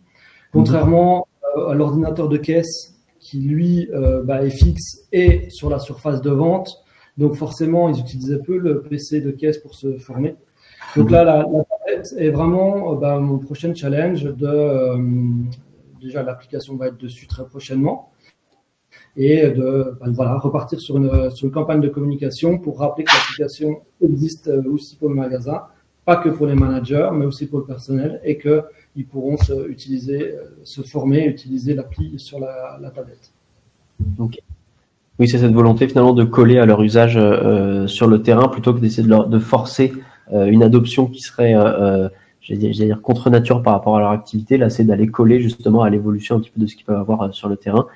contrairement à l'ordinateur de caisse qui lui est fixe et sur la surface de vente. Donc forcément, ils utilisaient peu le PC de caisse pour se former. Donc là, la tablette est vraiment mon prochain challenge. Déjà, l'application va être dessus très prochainement. Et repartir sur une campagne de communication pour rappeler que l'application existe aussi pour le magasin, pas que pour les managers, mais aussi pour le personnel, et qu'ils pourront se former, utiliser l'appli sur la tablette. Okay. Oui, c'est cette volonté finalement de coller à leur usage sur le terrain plutôt que d'essayer de forcer une adoption qui serait, j'allais dire contre nature par rapport à leur activité. Là, c'est d'aller coller justement à l'évolution un petit peu de ce qu'ils peuvent avoir sur le terrain.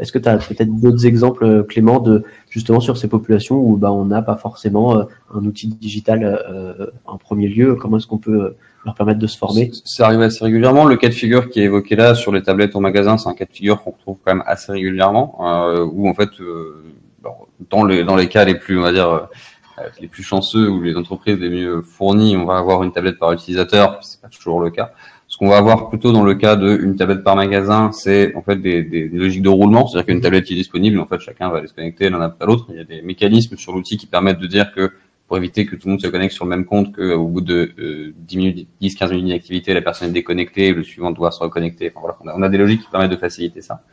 Est-ce que tu as peut-être d'autres exemples, Clément, justement sur ces populations où on n'a pas forcément un outil digital en premier lieu? Comment est-ce qu'on peut leur permettre de se former? Ça arrive assez régulièrement. Le cas de figure qui est évoqué là sur les tablettes en magasin, c'est un cas de figure qu'on retrouve quand même assez régulièrement, où en fait, dans les cas les plus, on va dire, les plus chanceux ou les entreprises les mieux fournies, on va avoir une tablette par utilisateur. C'est pas toujours le cas. Ce qu'on va avoir plutôt dans le cas d'une tablette par magasin, c'est en fait des logiques de roulement, c'est-à-dire qu'une tablette qui est disponible, en fait, chacun va aller se connecter l'un après l'autre. Il y a des mécanismes sur l'outil qui permettent de dire que pour éviter que tout le monde se connecte sur le même compte, qu'au bout de 10 minutes, 10-15 minutes d'activité, la personne est déconnectée, le suivant doit se reconnecter. Enfin, voilà, on a des logiques qui permettent de faciliter ça.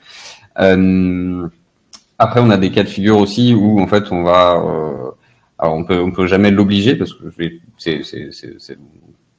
Après, on a des cas de figure aussi où en fait on va, alors on peut jamais l'obliger parce que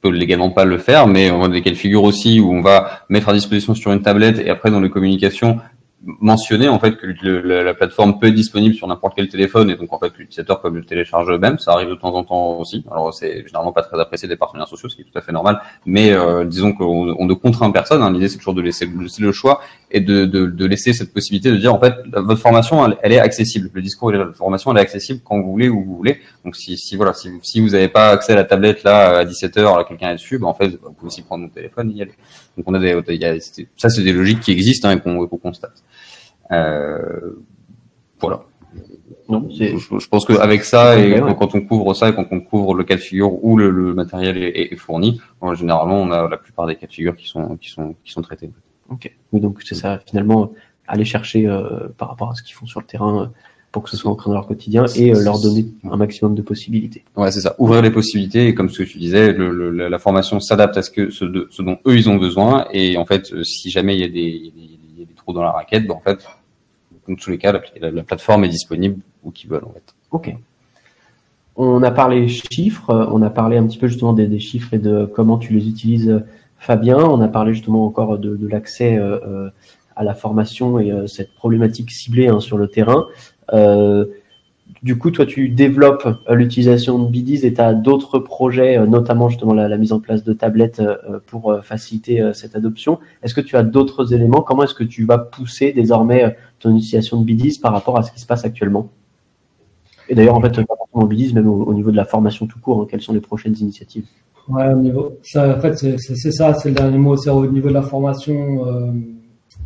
on peut légalement pas le faire, mais on a des cas de figure aussi où on va mettre à disposition sur une tablette et après dans les communications mentionner en fait que la plateforme peut être disponible sur n'importe quel téléphone et donc en fait l'utilisateur peut le télécharger eux-mêmes. Ça arrive de temps en temps aussi. Alors c'est généralement pas très apprécié des partenaires sociaux, ce qui est tout à fait normal. Mais disons qu'on ne contraint personne. Hein. L'idée c'est toujours de laisser le choix et de laisser cette possibilité de dire en fait votre formation elle est accessible. Le discours de la formation elle est accessible quand vous voulez où vous voulez. Donc si vous n'avez pas accès à la tablette là à 17h, là quelqu'un est dessus, en fait vous pouvez aussi prendre mon téléphone et y aller. Donc on a ça c'est des logiques qui existent et qu'on constate. Voilà. Non, je pense qu'avec ça et quand on couvre ça et quand on couvre le cas de figure où le matériel est fourni, généralement on a la plupart des cas de figure qui sont traités. Ok. Oui, donc c'est ça finalement aller chercher par rapport à ce qu'ils font sur le terrain pour que ce soit ancré dans leur quotidien et leur donner un maximum de possibilités. Ouais, c'est ça. Ouvrir les possibilités et comme ce que tu disais, la formation s'adapte à ce dont eux ils ont besoin et en fait si jamais il y a des trous dans la raquette, en fait dans tous les cas la plateforme est disponible où qu'ils veulent en fait. Ok. On a parlé chiffres, on a parlé un petit peu justement des chiffres et de comment tu les utilises, Fabien. On a parlé justement encore de l'accès à la formation et cette problématique ciblée sur le terrain. Du coup, toi, tu développes l'utilisation de Biddies et tu as d'autres projets, notamment justement la mise en place de tablettes pour faciliter cette adoption. Est-ce que tu as d'autres éléments? Comment est-ce que tu vas pousser désormais ton utilisation de Biddies par rapport à ce qui se passe actuellement? Et d'ailleurs, en fait, pas forcément Biddies, même au niveau de la formation tout court, quelles sont les prochaines initiatives? Ouais, en fait, c'est ça, c'est le dernier mot, c'est au niveau de la formation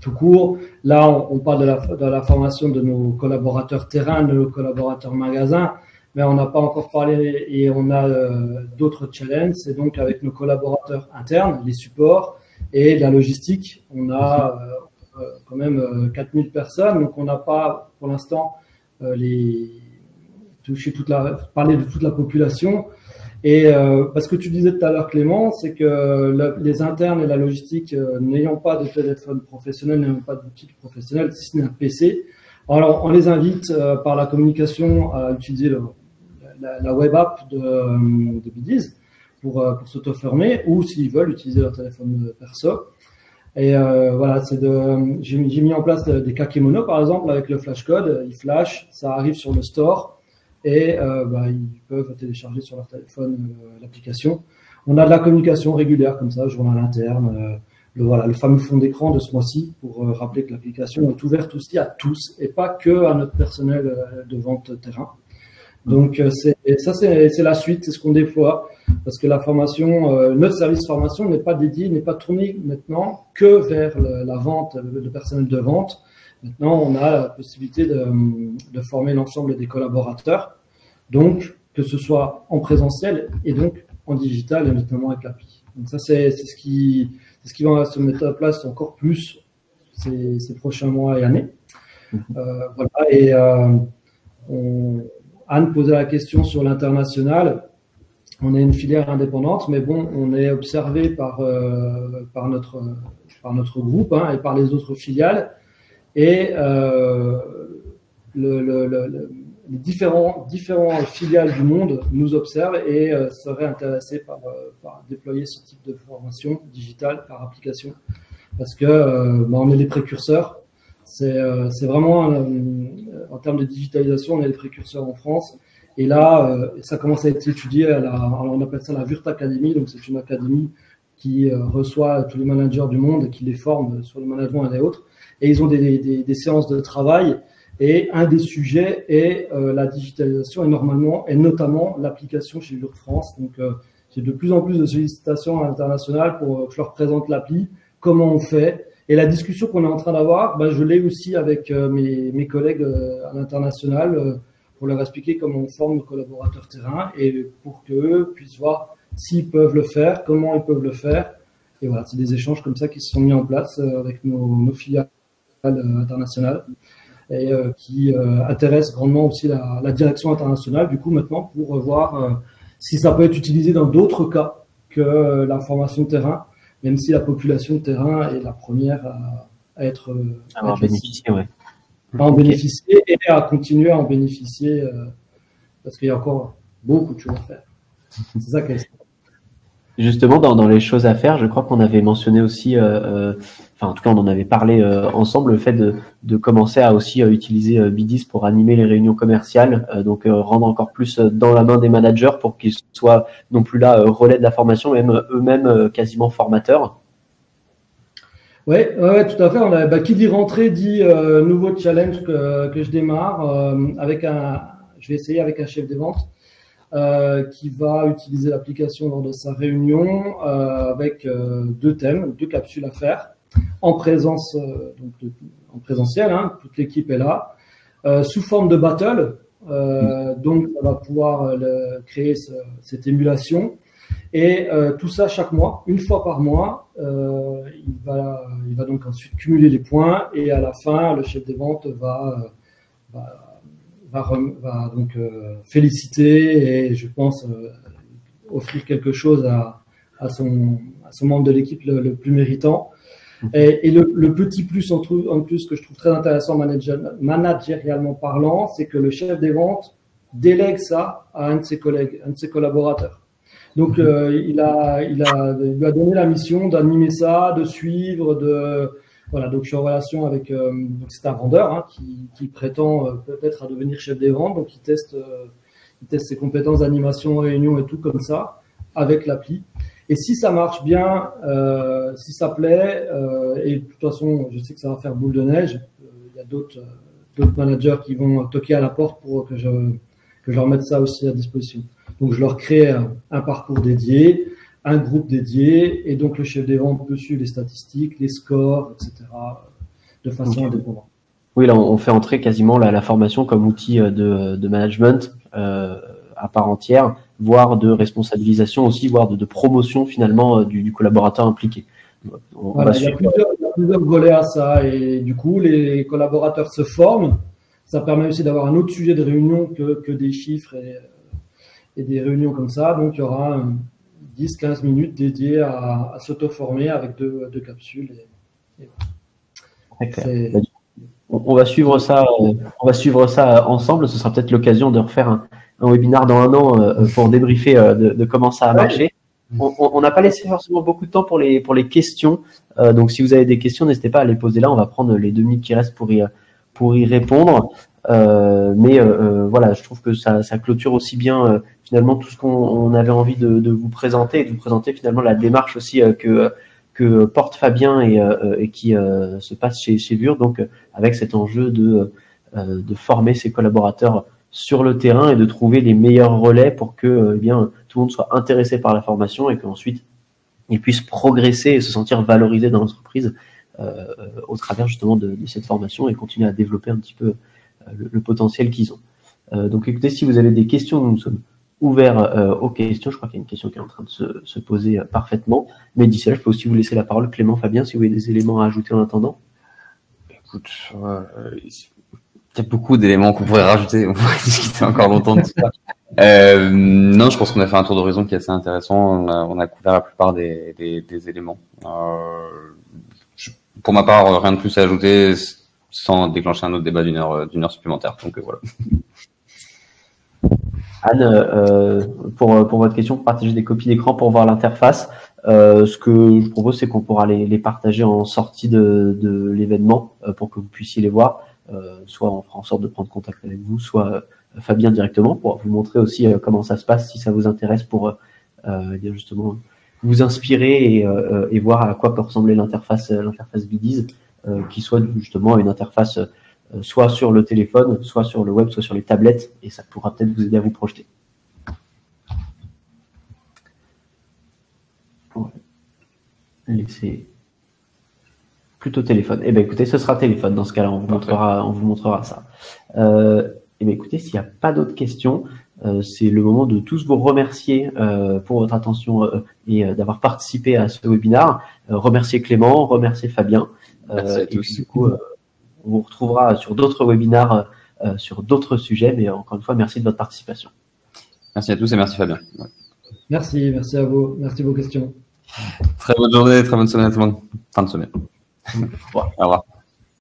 tout court. Là, on parle de la formation de nos collaborateurs terrain, de nos collaborateurs magasins, mais on n'a pas encore parlé et on a d'autres challenges. C'est donc avec nos collaborateurs internes, les supports et la logistique. On a quand même 4000 personnes, donc on n'a pas pour l'instant parler de toute la population. Et parce que tu disais tout à l'heure, Clément, c'est que les internes et la logistique n'ayant pas de téléphone professionnel, n'ayant pas d'outil professionnel, si ce n'est un PC, alors on les invite par la communication à utiliser la web app de Biddies pour s'auto-former ou s'ils veulent utiliser leur téléphone perso. Et voilà, j'ai mis en place des kakémonos par exemple avec le flashcode, ils flashent, ça arrive sur le store. Et ils peuvent télécharger sur leur téléphone l'application. On a de la communication régulière comme ça, journal interne, le fameux fond d'écran de ce mois-ci pour rappeler que l'application est ouverte aussi à tous et pas que à notre personnel de vente terrain. Donc c'est la suite, c'est ce qu'on déploie parce que la formation, notre service formation n'est pas dédié, n'est pas tourné maintenant que vers la vente, le personnel de vente. Maintenant, on a la possibilité de former l'ensemble des collaborateurs, donc que ce soit en présentiel et donc en digital, et notamment avec l'appli. Donc ça, c'est ce qui va se mettre en place encore plus ces prochains mois et années. Voilà. Et Anne posait la question sur l'international. On est une filière indépendante, mais bon, on est observé par notre groupe et par les autres filiales. Et les différents filiales du monde nous observent et seraient intéressés par déployer ce type de formation digitale par application. Parce que on est les précurseurs. C'est vraiment, en termes de digitalisation, on est les précurseurs en France. Et là, ça commence à être étudié. On appelle ça la Wurt Academy. Donc, c'est une académie qui reçoit tous les managers du monde et qui les forme sur le management et autres. Et ils ont des séances de travail. Et un des sujets est la digitalisation et notamment l'application chez Wurt France. Donc, j'ai de plus en plus de sollicitations internationales pour que je leur présente l'appli, comment on fait. Et la discussion qu'on est en train d'avoir, je l'ai aussi avec mes collègues à l'international pour leur expliquer comment on forme nos collaborateurs terrain et pour qu'eux puissent voir s'ils peuvent le faire, comment ils peuvent le faire. Et voilà, c'est des échanges comme ça qui se sont mis en place avec nos filiales internationales et qui intéressent grandement aussi la direction internationale, du coup, maintenant, pour voir si ça peut être utilisé dans d'autres cas que la formation de terrain, même si la population de terrain est la première à être en bénéficier, ouais. À en bénéficier et à continuer à en bénéficier parce qu'il y a encore beaucoup de choses à faire. C'est ça qu'elle. Justement, dans les choses à faire, je crois qu'on avait mentionné aussi, en tout cas, on en avait parlé ensemble, le fait de commencer à aussi utiliser BDIS pour animer les réunions commerciales, donc rendre encore plus dans la main des managers pour qu'ils soient non plus là relais de la formation, même eux-mêmes quasiment formateurs. Ouais, tout à fait. Qui dit rentrée dit nouveau challenge que je démarre je vais essayer avec un chef des ventes. Qui va utiliser l'application lors de sa réunion avec deux thèmes, deux capsules à faire en présence, en présentiel, toute l'équipe est là, sous forme de battle, donc on va pouvoir créer cette émulation et tout ça chaque mois, une fois par mois, il va donc ensuite cumuler les points et à la fin le chef des ventes va donc féliciter et je pense offrir quelque chose à son membre de l'équipe le plus méritant. Et le petit plus en plus que je trouve très intéressant managérialement parlant, c'est que le chef des ventes délègue ça à un de ses collègues, un de ses collaborateurs. Donc il lui a donné la mission d'animer ça, de suivre, voilà, donc je suis en relation avec c'est un vendeur qui prétend peut-être à devenir chef des ventes, donc il teste ses compétences d'animation, réunion et tout comme ça avec l'appli. Et si ça marche bien, si ça plaît, et de toute façon je sais que ça va faire boule de neige, il y a d'autres managers qui vont toquer à la porte pour que je leur mette ça aussi à disposition. Donc je leur crée un parcours dédié, un groupe dédié, et donc le chef des ventes peut suivre les statistiques, les scores, etc., de façon indépendante. Oui, là, on fait entrer quasiment la formation comme outil de management à part entière, voire de responsabilisation aussi, voire de promotion finalement du collaborateur impliqué. Voilà, il y a plusieurs volets à ça, et du coup, les collaborateurs se forment. Ça permet aussi d'avoir un autre sujet de réunion que des chiffres et des réunions comme ça. Donc, il y aura 10-15 minutes dédiées à s'auto-former avec deux capsules. On va suivre ça ensemble. Ce sera peut-être l'occasion de refaire un webinaire dans un an pour débriefer de comment ça a marché. On n'a pas laissé forcément beaucoup de temps pour les questions. Donc, si vous avez des questions, n'hésitez pas à les poser là. On va prendre les 2 minutes qui restent pour y répondre. Voilà, je trouve que ça clôture aussi bien finalement tout ce qu'on avait envie de vous présenter et de vous présenter finalement la démarche aussi que porte Fabien et qui se passe chez Wurt, donc avec cet enjeu de former ses collaborateurs sur le terrain et de trouver les meilleurs relais pour que tout le monde soit intéressé par la formation et qu'ensuite ils puissent progresser et se sentir valorisés dans l'entreprise au travers justement de cette formation et continuer à développer un petit peu le potentiel qu'ils ont. Donc écoutez, si vous avez des questions, nous sommes ouverts aux questions. Je crois qu'il y a une question qui est en train de se poser parfaitement. Mais d'ici là, je peux aussi vous laisser la parole, Clément, Fabien, si vous avez des éléments à ajouter en attendant. Écoute, il y a beaucoup d'éléments qu'on pourrait rajouter. On pourrait discuter encore longtemps de tout ça. Non, je pense qu'on a fait un tour d'horizon qui est assez intéressant. On a couvert la plupart des éléments. Pour ma part, rien de plus à ajouter sans déclencher un autre débat d'une heure supplémentaire. Donc voilà. Anne, pour votre question, partager des copies d'écran pour voir l'interface. Ce que je propose, c'est qu'on pourra les partager en sortie de l'événement pour que vous puissiez les voir. Soit on fera en sorte de prendre contact avec vous, soit Fabien directement pour vous montrer aussi comment ça se passe si ça vous intéresse pour justement vous inspirer et voir à quoi peut ressembler l'interface Vidiz, qui soit justement une interface soit sur le téléphone, soit sur le web, soit sur les tablettes, et ça pourra peut-être vous aider à vous projeter. Laissez plutôt téléphone. Eh bien, écoutez, ce sera téléphone dans ce cas-là. On vous montrera ça. Eh bien, écoutez, s'il n'y a pas d'autres questions, c'est le moment de tous vous remercier pour votre attention et d'avoir participé à ce webinaire. Remercier Clément, remercier Fabien. Merci à tous. Et puis, du coup, on vous retrouvera sur d'autres webinaires, sur d'autres sujets. Mais encore une fois, merci de votre participation. Merci à tous et merci Fabien. Ouais. Merci à vous. Merci de vos questions. Très bonne journée, très bonne semaine à tout le monde. Fin de semaine. Au revoir.